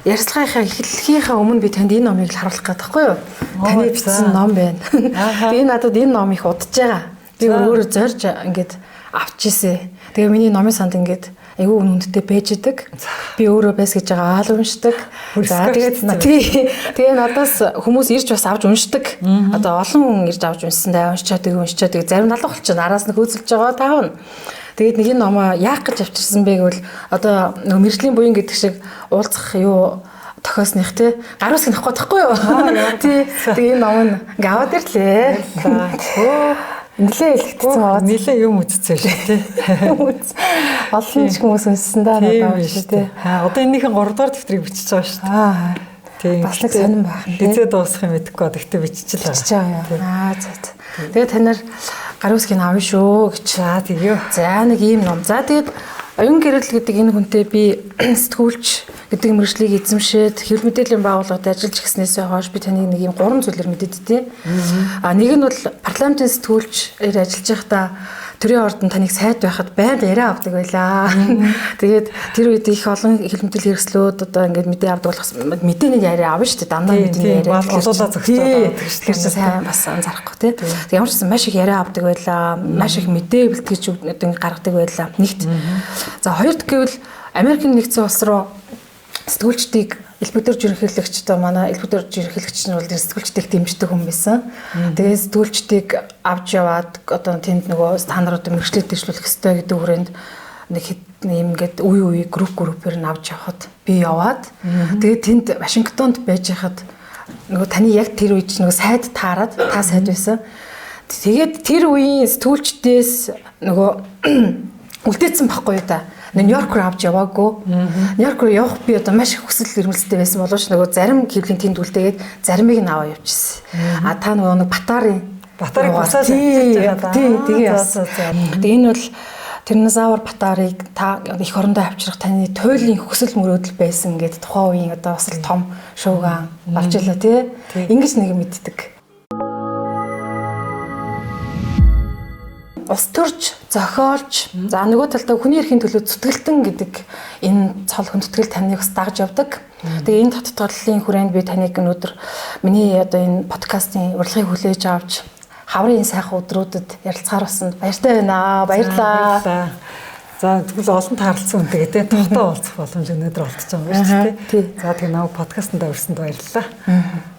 Ярилцлагынхаа эхлэхийнхаа өмнө би танд энэ номыг харуулах гэдэг байхгүй юу? Таны бичсэн ном байна. Тэгээ надад энэ ном их удаж байгаа. Би өөрөө зорж ингээд авч ирсэн. Тэгээ миний номын санд ингээд айгүй үнэндээ байж идэг. Би өөрөө байс гэж байгаа аал уншдаг. За тэгээ надаас хүмүүс ирж бас авч уншдаг. Одоо олон хүн ирж авч уншсандаа уншчаад зарим налах болчихно. Араас нь хөөцөлж байгаа таавна. Тэгээд нэг энэ номоо яах гэж авчирсан бэ гэвэл одоо нөгөө мэржлийн буян гэдэг шиг уулзах юу тохиосных тий гар үсг нахгүй тахгүй юу? Тий. Тэгээ энэ ном нь ингээ аваад ирлээ. Нилээ илгэцсэн аваад нилээ юм үзсэн шүү тий. Олон ч хүмүүс унссан да надад шүү тий. Одоо энэнийхэн 3 дугаар дэвтрийг бичиж байгаа шүү дээ. Тийм. Бас нэг сонирн байх нь. Хизээ дуусах юм мэдэхгүй ба гэхдээ бичиж байгаа. За. Тэгээ танаар гар үсгийг авна шүү гэж. За тэгё. За нэг ийм ном. За тэгээд оюун гэрэл гэдэг энэ хүнтэй би сэтгүүлч гэдэг мэргэжлийг эзэмшээд хэвлэл мэдээллийн байгууллагад ажиллаж гиснээсээ хойш би таныг нэг ийм 3 зүйлээр мэдээд тий. Нэг нь бол парламентын сэтгүүлчээр ажиллаж байхдаа төрийн ордон таныг сайд байхад байнга яриа авдаг байлаа. Тэгээд тэр үед их олон хэвлэл мэдээлэл хэрэгслүүд одоо ингээд мэдээ авдаг болохос мэдээний яриа авна шүү дээ. Дандаа мэдээний яриа. Болуулаа зогсоод тэгэхээр сайн бас анзаарахгүй тий. Тэг ямар ч юм маш их яриа авдаг байлаа. Маш их мэдээ бэлтгэж одоо гаргадаг байлаа. Нэгт. За хоёрт гэвэл Америкийн нэгдсэн улс руу сэтгүүлчдийг элбэгдэр жирэмхийлэгч одоо манай элбэгдэр жирэмхийлэгч нь бол сэтгүүлчдийг дэмждэг хүн байсан. Тэгээд сэтгүүлчдийг авч яваад одоо тэнд нөгөө стандарт мэргэжлийг дэвшлүүлэх ёстой гэдэг хүрээнд нэг юм ингээд үе группээр нь авч явахад би яваад тэгээд тэнд Вашингтонд байж хахад нөгөө таны яг тэр үед нөгөө сайд таарад та сайд байсан. Тэгээд тэр үеийн сэтгүүлчдээс нөгөө үлдээсэн байхгүй юу та. Нью-Йорк руу авч яваагүй. Нью-Йорк руу явах би одоо маш их хүсэл эрмэлзэлтэй байсан боловч нөгөө зарим хэвлийн тэнд үлдээгээд заримыг нь аваа явчихсан. Та нөгөө Батарыг босоод тэгээ явсан. Тэгээ энэ бол Тирнозавр Батарыг та эх орондоо авчрах таны туйлын хүсэл мөрөөдөл байсан гэдэг тухайн үеийн одоо бас л том шууган болж илаа тий. Ингэж нэг мэддэг. Ус төрж, зохиолч, за нөгөө талдаа хүний эрхийн төлөө зүтгэлтэн гэдэг энэ цол хүндэтгэл таныг бас дагж явдаг. Тэгээ энэ тодтоллын хүрээнд би таныг өнөөдөр миний одоо энэ подкастын урилгыг хүлээж авч хаврын сайхан өдрүүдэд ярилцахаар болсон. Баяртай байна. Баярлалаа. За тэгвэл олон таарлцсан үнтэйгээ те тогтоо уулзах боломж өнөөдөр олдож байгаа юм шүү дээ. За тэгээ намайг подкастт тавьсанд баярлалаа.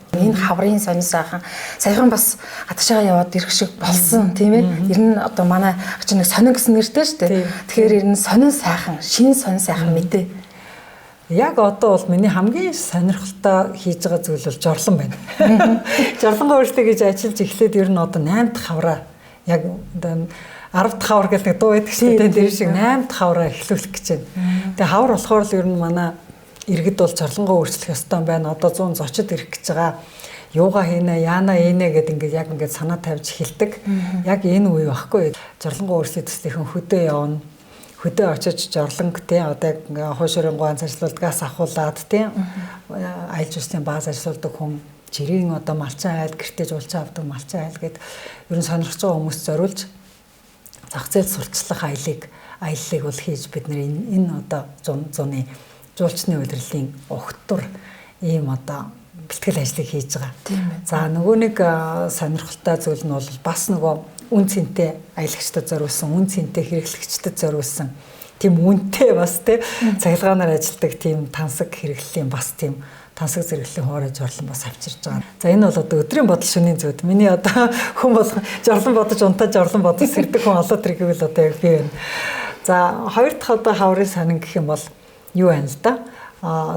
Энэ хаврын сонин сайхан саяхан бас гадагшаа яваад ирэх шиг болсон тийм ээ. Ер нь одоо манай чинь нэг сонин гэсэн нэртэй шүү дээ. Тэгэхээр ер нь сонин сайхан, шинэ сонин сайхан мэдээ. Яг одоо бол миний хамгийн сонирхолтой хийж байгаа зүйл бол жорлон байна. Жорлонгоо өөртөө гэж ажиллаж эхлээд ер нь одоо 8 дахь хавраа яг одоо 10 дахь хавар гэдэг дуу байдаг шүү дээ. Тэр шиг 8 дахь хавраа эхлүүлэх гэж байна. Тэгээ хавар болохоор л ер нь манай иргэд бол жорлонгоо өөрчлөх ёстой байна. Одоо 100 зочид ирэх гэж байгаа. Юугаа хийнэ, яана ийнэ гэдэг ингээд яг ингээд санаа тавьж эхэлдэг. Яг энэ үе багхгүй. Жорлонгоо өөрчлөлт төслийнхэн хөдөө явна. Хөдөө очиж жорлонг тий одоо ингээ хуушрын гуан цашлуулдгаас ахуулаад тий аялал жуулчлалын бааз ажилладаг хүн жирийн одоо малчин айл гэртээ жуулчаа авдаг малчин айл гэд ер нь сонирхож байгаа хүмүүс зориулж зах зээл сурталчлах аяллыг бол хийж бид нар энэ одоо зуны жуулчны удирдлагын өгтөр ийм одоо бэлтгэл ажлыг хийж байгаа. За нөгөө нэг сонирхолтой зүйл нь бол бас нөгөө үн цэнтэй аялагчдад зориулсан, үн цэнтэй хэрэглэгчдэд зориулсан тийм үнэтэй бас тий цахилгаанаар ажилладаг тийм тансаг хэрэглэлийн бас тийм тансаг зэрэглэлийн хоорой жорлон бас авчирж байгаа. За энэ бол одоо өдрийн бодол шөнийн зүуд. Миний одоо хүн болох жорлон бодож унтаа жорлон бодож сэрдэг хүн олоод ирэх гэвэл одоо яг би байна. За хоёр дахь одоо хаврын сонин гэх юм бол юу байна л да.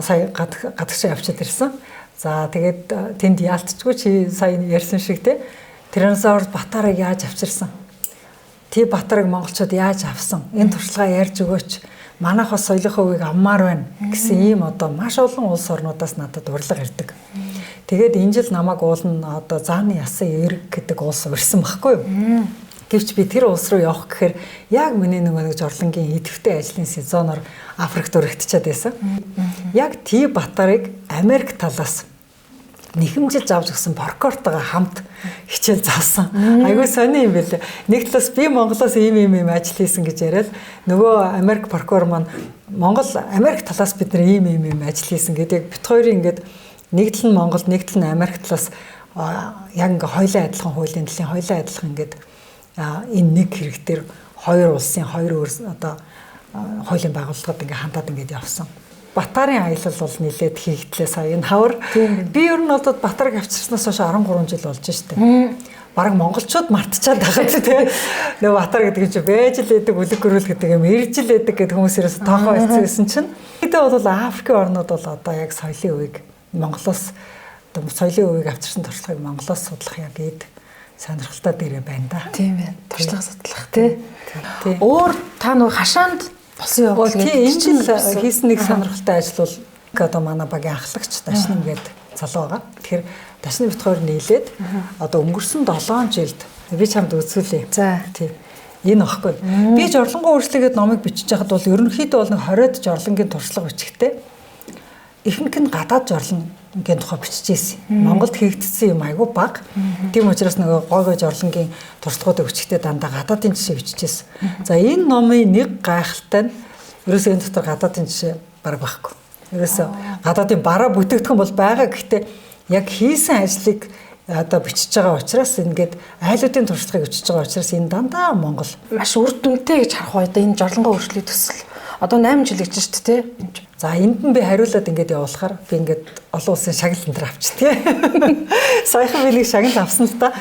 Сая гадагшаа явчихад ирсэн. За тэгээд тэнд яалтчгүй чи сая ярьсан шиг тий Тирнозавр Батарыг яаж авчирсан? Тий Батарыг монголчууд яаж авсан? Энэ туршлагаа ярьж өгөөч. Манайх бас соёлынхаа үеийг авмаар байна гэсэн ийм одоо маш олон улс орнуудаас надад урлаг ирдэг. Тэгээд энэ жил намайг уулна одоо зааны ясан эрг гэдэг улс урьсан баггүй юу? Гэвч би тэр улс руу явах гэхээр яг миний нэг жорлонгийн идэвхтэй ажлын сезоноор Африкт өргөтчихэд байсан. Яг Тий Батарыг Америк талаас нэхэмжилж авч гисэн прокурортойгоо хамт хичээл заасан. Айгүй сони юм байлээ. Нэг талаас би Монголоос ийм ажил хийсэн гэж яриад нөгөө Америк прокурор маань Америк талаас бид нар ийм ажил хийсэн гэдэг. Бид хоёрын ингээд нэг тал нь Монгол, нэг тал нь Америк талаас яг ингээ хоёулаа адилхан хуулийн талын хоёулаа адилхан ингээд энэ нэг хэрэгтэр хоёр улсын хоёр одоо хуулийн байгууллагад ингээ хандаад ингээд явсан. Батарын аялал бол нэлээд хийгдлээ сая энэ хавар. Би ер нь одоо Батарыг авчирснаас хойш 13 жил болж штэ. Бараг монголчууд мартчихад байгаа тийм. Нөгөө Батар гэдэг нь чи байж л байдаг, үлэг гөрөл гэдэг юм ирж л байдаг гэдэг хүмүүсээс тоохоо хэлсэн чинь. Хэдээ бол Африкийн орнууд бол одоо яг соёлын үеийг Монголоос соёлын үеийг авчирсан туршлагыг Монголоос судлах яг эд сонирхолтой дээрээ байна да. Тийм байна. Туршлага судлах тий. Өөр та нөгөө хашаанд болсон явдал гэдэг. Энэ жил хийсэн нэг сонирхолтой ажил бол одоо манай багийн ахлагч Дашнам гэдэг залуу байгаа. Тэгэхээр Дашнам бит хоёр нийлээд одоо өнгөрсөн 7 жилд би чамд үзүүлээ. За тийм. Энэ аахгүй. Би жорлонгоо өөрчлөгээд номыг бичиж байхад бол ерөнхийдөө бол нэг 20-од жорлонгийн туршлага бичихтэй. Ихэнх нь гадаад жорлонгийн тухай бичижсэн. Монголд хийгдсэн юм айгүй бага. Тийм учраас нөгөө гой жорлонгийн туршлагуудыг бичихтэй дандаа гадаадын жишээ бичижсэн. За энэ номын нэг гайхалтай нь ерөөсөө энэ дотор гадаадын жишээ бараг байхгүй. Ерөөсөө гадаадын бараа бүтээгдэхүүн бол байгаа. Гэхдээ яг хийсэн ажлыг одоо бичиж байгаа учраас ингээд айлуудын туршлагыг бичиж байгаа учраас энэ дандаа Монгол маш үр дүнтэй гэж харах байдаг. Энэ жорлонгоо өөрчлөлт төсөл одоо 8 жил гэж шүү дээ. За энд нь би хариулаад ингээд явуулахаар би ингээд олон улсын шагнал энэ авч тий. Саяхан би нэг шагнал авсан л да.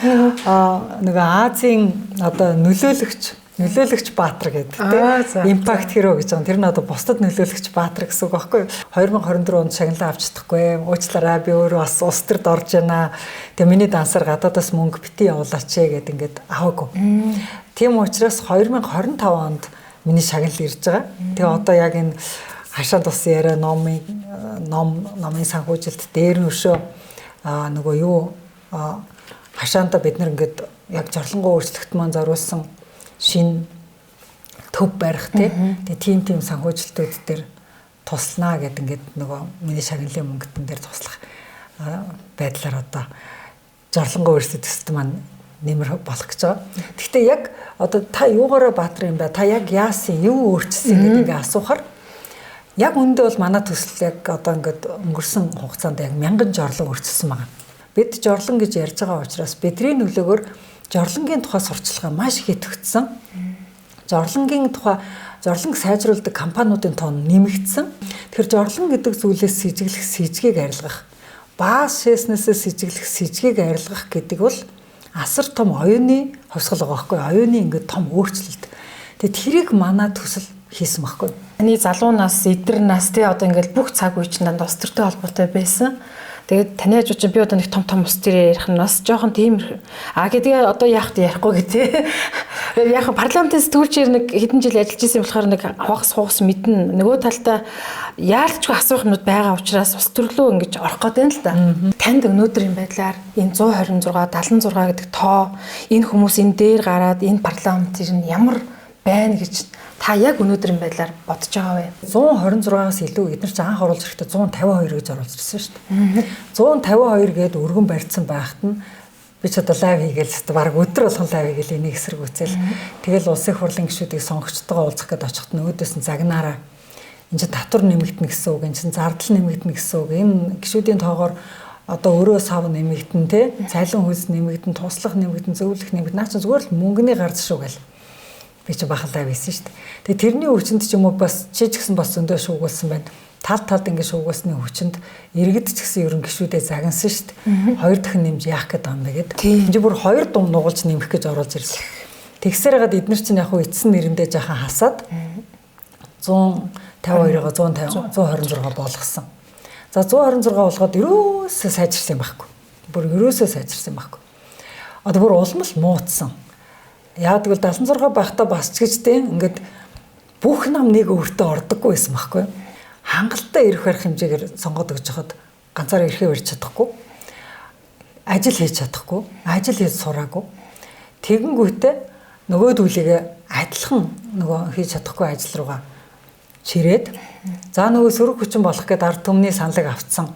Нөгөө Азийн одоо нөлөөлөгч баатар гэдэг тий. Impact hero гэж байгаа. Тэр нь одоо бусдад нөлөөлөгч баатар гэсэн үг байхгүй. 2024 онд шагналаа авч чадахгүй. Уучлаарай би өөрөө бас улс төрд орж байна. Тэгээ миний дансаар гадаадаас мөнгө бити явуулаач гэд ингээд аваагүй. Тийм учраас 2025 онд миний шагнал ирж байгаа. Тэгээ одоо яг энэ хашаанд бас яриа номын санхүүжилт дээр нь өшөө нөгөө юу хашаанда бид нар ингээд яг жорлонгоо өөрчлөлт маань зориулсан шин төв барих тийм санхүүжилтүүд дээр туслана гэд ингээд нөгөө миний шагналын мөнгөтөн дээр туслах байдлаар одоо жорлонгоо өөрчлөлт төсөлт маань нэмэр болох гэж байгаа. Гэхдээ яг одоо та юугаараа баатар юм бэ? Та яг яасан, юу өөрчилсөн гэдэг ингээ асуухаар яг үндэ бол манай төсөл яг одоо ингээд өнгөрсөн хугацаанд яг 1000 жорлон өөрчилсөн байгаа. Бид жорлон гэж ярьж байгаа учраас бидний нөлөөгөөр жорлонгийн тухай сурчлагаа маш их идэвхжсэн. Жорлонг сайжруулдаг компаниудын тоон нэмэгдсэн. Тэгэхээр жорлон гэдэг зүйлээс сэжиглэх арилгах, бааз шээснээсээ сэжиглэх арилгах гэдэг бол асар том оюуны хувьсгал байгаа байхгүй. Оюуны ингээд том өөрчлөлт. Тэгээд тэрийг манай төсөл хийсэн байхгүй. Таны залуу нас, эдэр нас тий одоо ингээд бүх цаг үе чинь дандаа ус төртэй холбоотой байсан. Тэгээд таны хажууд чинь би одоо нэг том ус төр ярих нь бас жоохон тийм гэдэг одоо ярихгүй гэдэг. Яг парламентын сэтгүүлчээр нэг хэдэн жил ажиллаж исэн болохоор нэг хугас мэднэ. Нөгөө талдаа яалтчгүй асуух юмуд байгаа учраас ус төрлөө ингэж орох гэдэг нь л да. Танд өнөөдрийн байдлаар энэ 126, 76 гэдэг тоо энэ хүмүүс энэ дээр гараад энэ парламентэр нь ямар байна гэж та яг өнөөдрийн байдлаар бодож байгаа вэ? 126-аас илүү эдгээр чинь анх оруулж ирэхдээ 152 гэж оруулж ирсэн шүү дээ. 152 гээд өргөн барьсан байхад нь би ч одоо лайв хийгээл баг өдөр болгон лайв хийгээл энийг эсэргүүцэл. Тэгэл улсын хурлын гишүүдийг сонгогчтойгоо уулзах гээд очиход нөгөөдөөс нь загнаараа энэ чинь татвар нэмэгдэнэ гэсэн үг, энэ чинь зардал нэмэгдэнэ гэсэн үг. Энэ гишүүдийн тоогоор одоо өрөө сав нэмэгдэн те, цайлан хөлс нэмэгдэн, туслах нэмэгдэн, зөвлөх нэмэгдэн. Наа чи зүгээр л мөнгөний гарч шүүгээл. Би ч бахалтай байсан шүү дээ. Тэгээ тэрний хүчинд ч юм уу бас чи ч гэсэн бас зөндөө шүүгүүлсэн байна. Талд ингэ шүүгүүлсний хүчинд иргэд ч гэсэн ерөн гişүүдээ загнасан шүү дээ. Хоёр дахин нэмж яах гээд байгаа юм бэ гэд. Энд бүр хоёр дум нугалж нэмэх гэж оруулж ирлээ. Тэгсээр хагаад эднэр чинь яг хуу эцсэн нэрэндээ жаахан хасаад 152-оо 126 болгосон. За 126 болгоод ерөөсөө сайжирсан юм байхгүй. Бүр ерөөсөө сайжирсан юм байхгүй. Одоо бүр улам л муудсан. Яг тэгвэл 76 байхдаа бас ч гэжтэй ингээд бүх нам нэг өөртөө ордоггүй байсан байхгүй. Хангалттай ирэх барих хэмжээгээр сонгоод өгч хахад ганцаараа ирэхээ барьж чадахгүй. Ажил хийж чадахгүй, ажил хийж сураагүй. Тэгэнгүүтээ нөгөө дүүлээгээ адилхан нөгөө хийж чадахгүй ажил руугаа чирээд за нөгөө сөрөг хүчин болох гээд ард түмний саналыг авцсан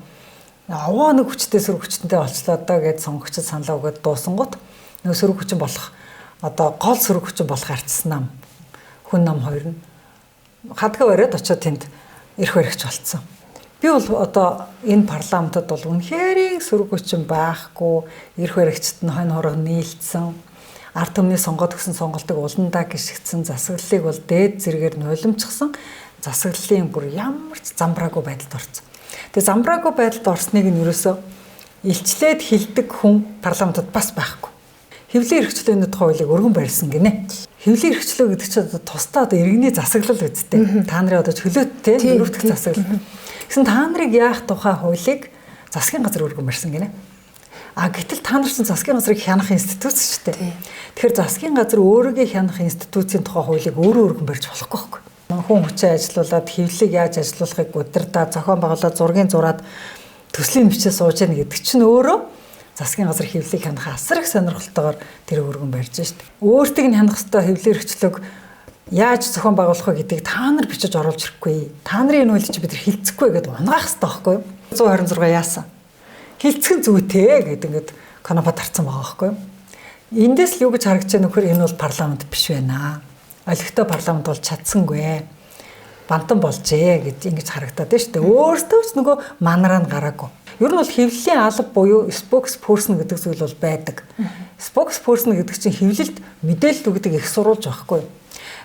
аваа нэг хүчтэй сөрөг хүчтэй болчлоо доо гэж сонгогчд саналаа өгöd дуусангууд нөгөө сөрөг хүчин болох одоо гол сөрөг хүчин болох арчсан нам хүн нам хоёр нь хадгаа бариад очиод тэнд эрх баригч болцсон. Би бол одоо энэ парламентод бол үнэхээр сөрөг хүчин байхгүй, эрх баригчд нь хонь хорог нийлцсэн, ард түмний сонгоод өгсөн сонголтыг уландаа гიშгдсэн, засаглалыг бол дээд зэрэгээр нулимчсан, засаглалын бүр ямар ч замбраагүй байдалд орсон. Тэгээ замбраагүй байдалд орсныг нь ерөөсөө илчлээд хилдэг хүн парламентод бас байхгүй. Хэвлэлийн эрхчлөөний тухай хуулийг өргөн барьсан гинэ. Хэвлэлийн эрхчлөө гэдэг чинь одоо тусдаа одоо иргэний засаглал үсттэй. Та нарын одоо чөлөөттэй өрөвдөх засаглал. Гэсэн та нарыг яах тухай хуулийг засгийн газар өргөн барьсан гинэ. А гэтэл та нар чинь засгийн газрыг хянах институт шүү дээ. Тэгэхээр засгийн газар өөрийгөө хянах институцийн тухай хуулийг өөрөө өргөн барьж болохгүй байхгүй. Хүн хүчээ ажилуулад хэвлэлийг яаж ажилуулахыг удирдаа зохион байгуулаад зургийн зураад төслийн бичээ сууж яах гэдэг чинь өөрөө засгийн газар хэвлэлийг хянах асар их сонирхолтойгоор тэр өргөн барьж шít. Өөртөө нь хянах ёстой хэвлэлийн эрхчлөг яаж зохион байгуулах вэ гэдгийг та нар бичиж оруулж ирэхгүй. Та нарын энэ хуулийг бид хилцэхгүй гэдээ унгаах ёстой байхгүй юу? 126 яасан. Хилцэх нь зүйтэй гэдэг ингээд канапад тарцсан байгаа байхгүй юу? Эндээс л юу гэж харагдаж байна нөхөр энэ бол парламент биш байна. Олигтой парламент бол чадсангүй. Бантан болжээ гэж ингэж харагдаад байна шүү дээ. Өөртөө ч нөгөө манараа нь гараагүй. Ер нь бол хэвлэлийн алба буюу spokesperson гэдэг зүйл бол байдаг. Spokesperson гэдэг чинь хэвлэлд мэдээлэл өгдөг их сурвалж байхгүй.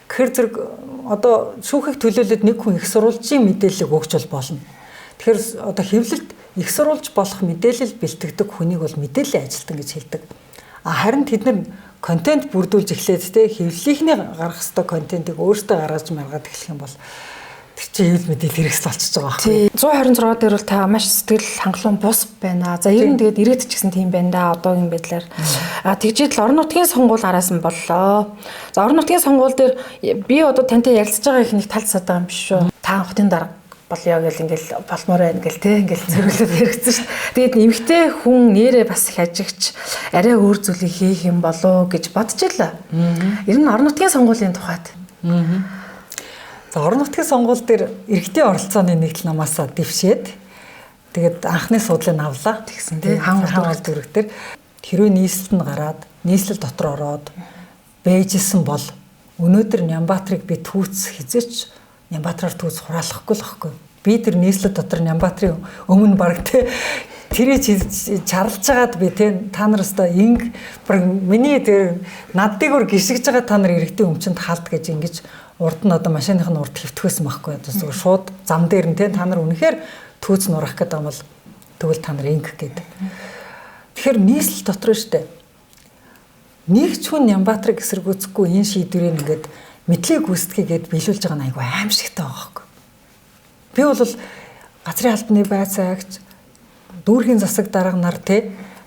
Тэгэхээр зэрэг одоо шүүхийг төлөөлөд нэг хүн их сурвалжийн мэдээллийг өгч болно. Тэгэхээр одоо хэвлэлд их сурвалж болох мэдээлэл бэлтгэдэг хүнийг бол мэдээллийн ажилтан гэж хэлдэг. Харин тэд нар контент бүрдүүлж эхлээд те хэвлэлийнхний гаргах ёстой контентыг өөртөө гаргаж маргаад эхлэх юм бол тэр чинь хэвлэл мэдээлэл хэрэгсэл болчихж байгаа байхгүй. 126 дээр бол та маш сэтгэл хангалуун бус байна. За ер нь тэгээд ирээд ч гэсэн тийм байна да одоогийн байдлаар. Тэгжээд л орон нутгийн сонгуул араас нь боллоо. За орон нутгийн сонгуул дээр би одоо тантай ярилцж байгаа их нэг талц садаг юм биш үү? Та хотын дарга болёо гэл ингээл болмоор байна гэл те ингээл зэрэглээд хэрэгцсэн шүү дээ. Тэгээд эмэгтэй хүн нэрээ бас их ажигч арай өөр зүйлийг хийх юм болоо гэж бодож илаа. Ер нь орон нутгийн сонгуулийн тухайд. За орон нутгийн сонгуул дээр иргэдийн оролцооны нэгдэл намаасаа дэвшээд тэгээд анхны суудлыг авлаа. Тэгсэн тийм хаан улс дүүрэг дээр хэрвээ нийслэлд нь гараад нийслэл дотор ороод бэжсэн бол өнөөдөр Нямбаатрыг би түүц хизээч Нямбаатраар түүц хураалахгүй л байхгүй. Би тэр нийслэл дотор Нямбаатрын өмнө баг тэрийг чарлж байгаад би та нараста инг миний тэр наддыг өр гიშгэж байгаа та нар иргэдийн өмчөнд халт гэж ингэж урд нь одоо машиных нь урд хөвтгөөсөн байхгүй. Одоо зүгээр шууд зам дээр нь та нар үнэхээр түүц нурах гэдэг юм бол тэгвэл та нар инг гэдэг. Тэгэхээр нийслэл дотор штэ нэг ч хүн Нямбаатрыг эсэргүүцэхгүй энэ шийдвэрийг ингээд мэдлэг гүйцэтгээгээд биелүүлж байгаа нь айгүй аимшигтай байгаа байхгүй. Би бол газрын албаны байцаагч дүүргийн засаг дарга нар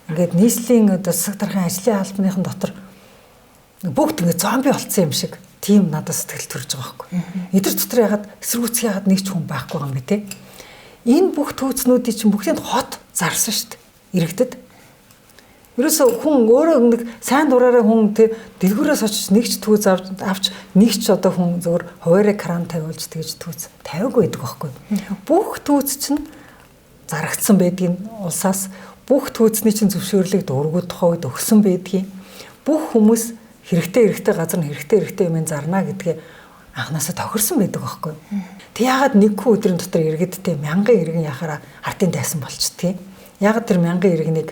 ингээд нийслэлийн засаг даргын ажлын албаныхан дотор бүгд ингээд зомби болцсон юм шиг тийм надад сэтгэл төрж байгаа байхгүй. Эдгээр дотор ягаад эсэргүүцэх ягаад нэг ч хүн байхгүй юм бэ Энэ бүх түүцнүүдийн чинь бүгдийг хот зарсан шүү дээ. Иргэдэд. Ерөөсө хүн өөрөө нэг сайн дураараа хүн дэлгүүрээс очиж нэг ч түүц авч нэг ч одоо хүн зөвөр хуваарь кран тавиулж тэгж түүц тавиагүй байдаг байхгүй. Бүх түүц чинь зарагдсан байдгийг улсаас бүх түүцний чинь зөвшөөрлийг дургуй тухай үед өгсөн байдгийг бүх хүмүүс хэрэгтэй газар нь хэрэгтэй юм зарна гэдгээ анханасаа тохирсон байдаг байхгүй. Тэг яагаад нэг хүн өдрийн дотор иргэдтэй мянган иргэн яхаараа ардын тайсан болчтгийг. Яагаад тэр мянган иргэнийг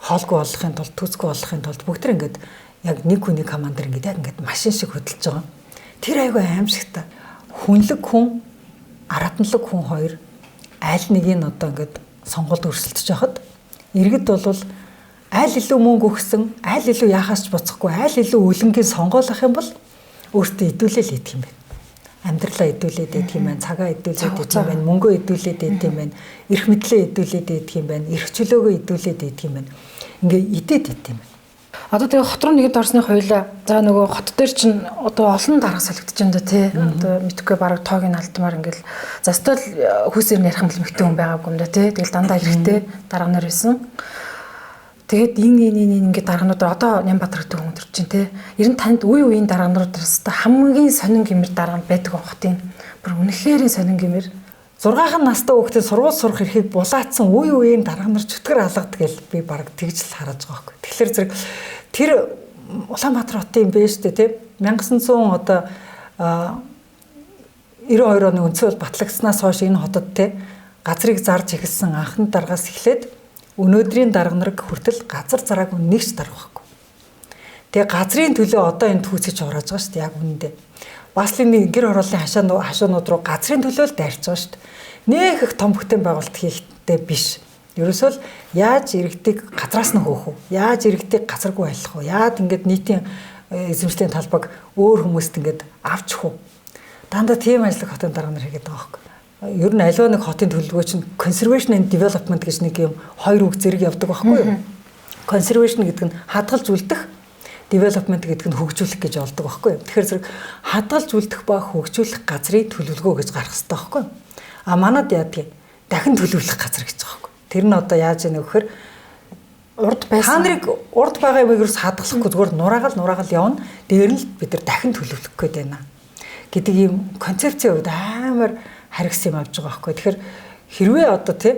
хоолгүй болохын тулд түүцгүй болохын тулд бүгд тэр ингээд яг нэг хүний командир ингээд машин шиг хөдөлж байгаа. Тэр айгүй аимшигтай. Хүнлэг хүн, аратналаг хүн хоёр аль нэгийг нь одоо ингээд сонголт өрсөлдөж яхад иргэд бол аль илүү мөнгө өгсөн, аль илүү яхаас ч буцахгүй, аль илүү үлэнгийн сонгоолох юм бол өөртөө идэвхжил хийх юм байна. Амьдралаа идэвхжүүлээд идэх юм байна, цагаа идэвхжүүлээд идэх юм байна, мөнгөө идэвхжүүлээд идэх юм байна, эрх мэдлээ идэвхжүүлээд идэх юм байна, эрх чөлөөгөө идэвхжүүлээд идэх юм байна. Ингээ идээд идэх юм байна. Одоо тэгээ хот руу нэгэд орсны хоёлаа за нөгөө хот дээр чинь одоо олон дарга солигдож байна да тий. Одоо мэдхгүй бараг тоог нь алдмаар ингээл за стол хүүсээр ярих юм л мэгтэй хүн байгаагүй юм да тий. Тэгэл дандаа хэрэгтэй дарга нар байсан. Тэгээд ингээд дарганууд одоо Нямбатар гэдэг хүн төрж чинь те. Ер нь танд үе үеийн дарганууд өстой хамгийн сонин гэмэр дарга байдаг хотын. Бүр үнэхээр сонин гэмэр. 6 настай хүүхдийн сургууль сурах эрхийг булаацсан үеийн дарга нар чөтгөр алгад гэл би баг тэгж л хараж байгаа байхгүй. Тэгэхээр зэрэг тэр Улаанбаатар хотын юм бэ штэ тий 1900 одоо 92 оны үндсэн хууль батлагдсанаас хойш энэ хотод тий газрыг зарж эхэлсэн анхны даргаас эхлээд өнөөдрийн дарга нарыг хүртэл газар зараагүй нэг ч дарга байхгүй. Тэгээ газрын төлөө одоо энэ түүцэж хурааж байгаа штэ яг үнэндээ. Бас л нэг гэр хорооллын хашаанууд руу газрын төлөө л дайрч байгаа штэ. Нэг их том бүтээн байгуулалт хийхдээ биш. Ерөөсөө л яаж иргэдийг газраас нь хөөх үү? Яаж иргэдийг газаргүй байлгах вэ? Яаж ингэж нийтийн эзэмшлийн талбайг өөр хүмүүст ингэж авч хөө? Дандаа тийм ажлыг хотын дарга нар хийгээд байгаа байхгүй. Ер нь аливаа нэг хотын төлөвлөгөө чинь conservation and development гэж нэг юм хоёр үг зэрэг явдаг байхгүй юу? Conservation гэдэг нь хадгалж үлдэх, development гэдэг нь хөгжүүлэх гэж болдог байхгүй юу? Тэгэхээр зэрэг хадгалж үлдэх ба хөгжүүлэх газрын төлөвлөгөө гэж гарах хэрэгтэй байхгүй юу? А манад яадаг дахин төлөвлөх газар гэж байгаа байхгүй. Тэр нь одоо яаж яах вэ гэхээр урд байсан. Та нарыг урд байгаа юм ерөөс хадгалахгүй зүгээр нураагаал явна. Дээр нь бид нар дахин төлөвлөх гээд байна гэдэг ийм концепцийн үед амар харгас юм авч байгаа байхгүй. Тэгэхээр хэрвээ одоо тий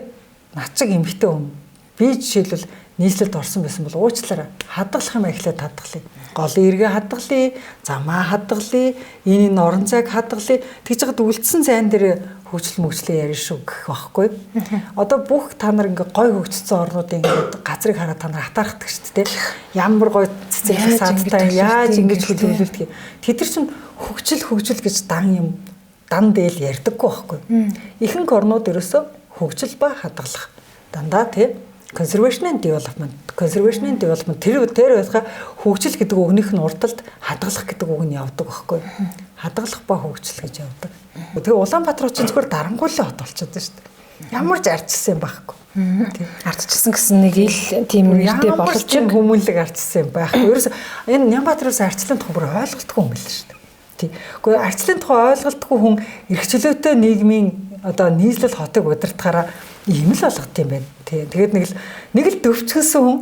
над чиг эмэгтэй хүн би жишээлбэл нийслэлд орсон байсан бол уучлаарай хадгалах юм эхлээд хадгалъя. Голын эргээ хадгалъя, замаа хадгалъя, энэ орон зайг хадгалъя. Тэгж жагаад үлдсэн зайн дээр хөгжил мөгжлөө ярина шүү гэх байхгүй. Одоо бүх та нар ингээ гой хөгжсөн орнуудын ингээ газрыг хараад та нар хатаархдаг шүү дээ. Ямар гой цэцэг саадтай яаж ингэж хөлөвлөлдөг. Тэд нар чинь хөгжил гэж дан дээл ярьдаггүй байхгүй. Ихэнх орнууд ерөөсөө хөгжил ба хадгалах. Дандаа тий conservation and development тэр байхаа хөгжил гэдэг үгнийх нь урдталд хадгалах гэдэг үг нь явдаг байхгүй. Хадгалах ба хөгжил гэж явдаг. Тэгээ Улаанбаатар чинь зөвхөн дарангуйлын хот болчиход байна шүү дээ. Ямар ч ардчилсан юм байхгүй. Ардчилсан гэсэн нэг ил тийм нэртэй болж хүмүүнлэг ардчилсан юм байхгүй. Ерөөс энэ Нямбатараас ардчлалын тухай бүр ойлголтгүй юм байна шүү дээ. Гэхдээ ардчлалын тухай ойлголтгүй хүн эрх чөлөөтэй нийгмийн одоо нийслэл хотыг удирдахаараа ийм л болгот юм байна. Тэгээд нэг л дөвчгөнсөн хүн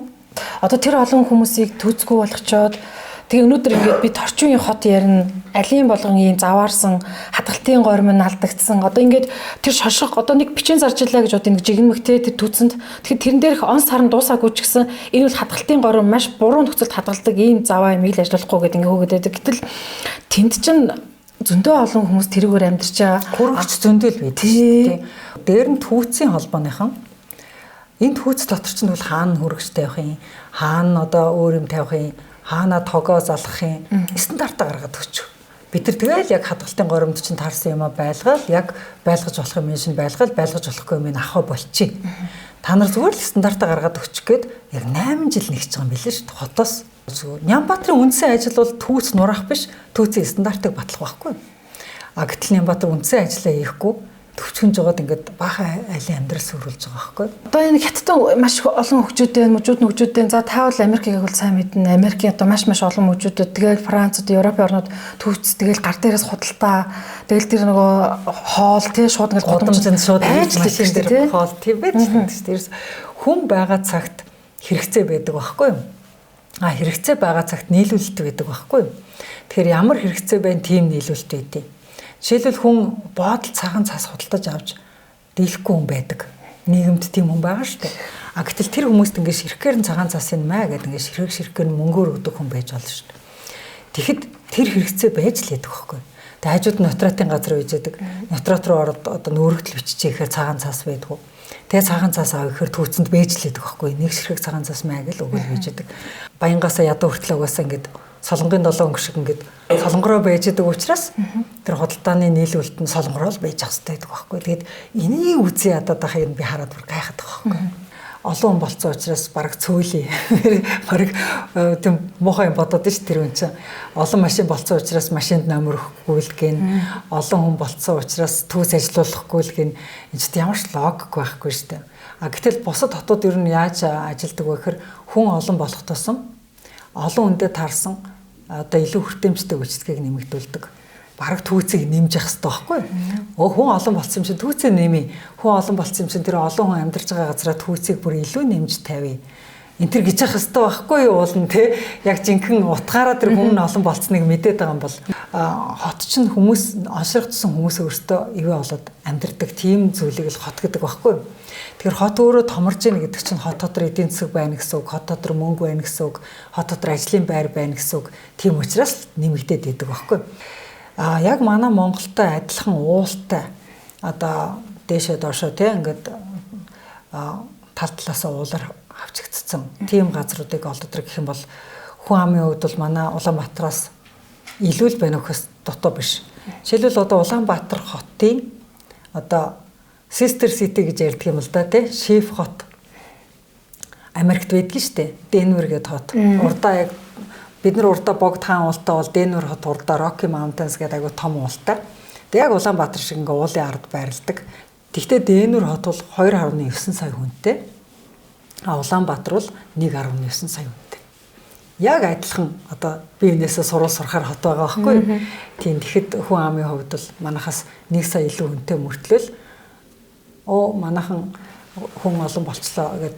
одоо тэр олон хүмүүсийг түүцгүй болгочоод тэгээ өнөөдөр ингээд бид орчин үеийн хот ярина алийн болгон ийм заваарсан хадгалтын горим нь алдагдсан одоо ингээд тэр шошго одоо нэг бичэн заржилаа гэж одоо нэг жигнэмгтэй тэр түүцэнд тэгэхээр тэрэн дээрх он сарн дуусаагүй ч гэсэн энэ бол хадгалтын горим маш буруу нөхцөлд хадгалдаг ийм заваа юм ил ажиллахгүй гэдэг ингээд хөөгд байдаг. Гэтэл тэнд чинь зөндөө олон хүмүүс тэрүүгээр амьдарч байгаа хөрөгч зөндөл байдаг шүү дээ. Дээр нь түүцийн холбооныхан энэ түүц дотор чинь бол хаана хөрөгчтэй явах юм хаана одоо өөр юм тавих юм хаана тогоо залгах юм стандартаа гаргаад өгч. Бид нар тэгэл яг хадгалтын горимд чинь таарсан юм а байлгаал яг байлгаж болох юм шин байлгаал байлгаж болохгүй юм авах болчих. Та нар зүгээр л стандартаа гаргаад өгчих гээд яг 8 жил нэгж байгаа юм билээ шүү дээ хотоос. Нямбаатарын үндсэн ажил бол түүц нураах биш түүцийн стандартыг батлах байхгүй. А гэтэл Нямбаатар үндсэн ажиллаа хийхгүй төвчгөнж жагаад ингээд баахан айлын амьдрал сүрүүлж байгаа байхгүй. Одоо энэ хятадд маш олон хөгжөөдтэй мужууд за таавал Америкийг бол сайн мэднэ. Америкийн одоо маш олон мужуудад тэгэл Францад, Европын орнууд төвц тэгэл гар дээрээс худалдаа тэгэл тэр нөгөө хоол тий шууд ингээд гудамжинд шууд ажиллаж тэр хоол тийм байж шүү дээ. Хүн байгаа цагт хэрэгцээ байдаг байхгүй юу? А хэрэгцээ байгаа цагт нийлүүлэлт байдаг байхгүй юу? Тэгэхээр ямар хэрэгцээ байна тийм нийлүүлэлт байдیں۔ Жишээлбэл хүн буудал цагаан цаас худалдаж авч дийлэхгүй хүн байдаг. Нийгэмд тийм хүн байгаа шүү дээ. А гэтэл тэр хүмүүст ингээд ширхгээр нь цагаан цаас юм аа гэдэг ингээд ширхгээр нь мөнгөөр өгдөг хүн байж болно шүү дээ. Тэгэхэд тэр хэрэгцээ байж л яддаг байхгүй. Тэгээ хажууд нотратын газар үйж яадаг. Нотрат руу ороод одоо нөөрөгдөл биччихээ гэхээр цагаан цаас байдгүй. Тэгээ цагаан цаас аваа гэхээр түүцэнд байж л яддаг байхгүй. Нэг ширхэг цагаан цаас маяг л өгөл байж яадаг. Баянгаасаа ядуу хүртэл угаасаа ингээд солонгын 7 өнгө шиг ингээд солонгороо байж байгаа учраас тэр худалдааны нийлүүлэлт нь солонгороо л байж ах хэрэгтэй байдаг байхгүй. Тэгээд энийг үзье ядаад байхыг би хараад бүр гайхаад байгаа байхгүй. Олон хүн болцсон учраас бараг цөөлий. Бараг тийм муухай юм бодоод ш тэр үн чинь. Олон машин болцсон учраас машинд номер өгөхгүй л гин. Олон хүн болцсон учраас түүс ажиллуулахгүй л гин. Энд чинь ямар ч логик байхгүй штэ. А гэтэл бусад хотууд ер нь яаж ажилдаг вэ гэхээр хүн олон болох тусам олон хүндэд таарсан одоо илүү хүртээмжтэй үйлчлэгийг нэмэгдүүлдэг. Бараг түүцийг нэмж явах хэрэгтэй байхгүй юу? Хүн олон болсон юм чинь түүцээ нэмээ. Хүн олон болсон юм чинь тэр олон хүн амьдарч байгаа газараа түүцийг бүр илүү нэмж тавья. Энд тэр гэж явах хэрэгтэй байхгүй юу уулна те. Яг жинхэнэ утгаараа тэр хүн олон болцсныг мэдээд байгаа юм бол хот чинь хүмүүс онширгдсан хүмүүс өөртөө ивэ болоод амьдардаг тийм зүйлийг л хот гэдэг байхгүй. Тэгэхээр хот өөрөө томорж ийн гэдэг чинь хот дотор эдийн засаг байна гэсэн үг, хот дотор мөнгө байна гэсэн үг, хот дотор ажлын байр байна гэсэн үг. Тийм учраас нэмэгдээд идэг байхгүй. Яг манай Монголтой адилхан уултай одоо дээшээ доошоо тийм ингээд тал талаасаа уулаар хавчигдсан тийм газруудыг олддог гэх юм бол хүн амын хувьд бол манай Улаанбаатараас илүү л байна гэхээс дотоо биш. Жишээлбэл одоо Улаанбаатар хотын одоо Sister City гэж ярьдаг юм л да тий. Шиф хот. Америкт байдаг шүү дээ. Денвер гэдэг хот. Урдаа яг бид нар урдаа богд хаан уултаа бол Денвер хот урдаа Rocky Mountains гэдэг айгу том уултай. Тэг яг Улаанбаатар шиг ингээ уулын ард байрладаг. Тэгвэл Денвер хот бол 2.9 сая хүнтэй. Улаанбаатар бол 1.9 сая хүнтэй. Яг адилхан одоо би энэсээ сурахаар хот байгаа байхгүй. Тийм тэгэхэд хүн амын хувьд бол манахаас 1 сая илүү хүнтэй мөртлөл манайхан хүн олон болчлоо гэдэг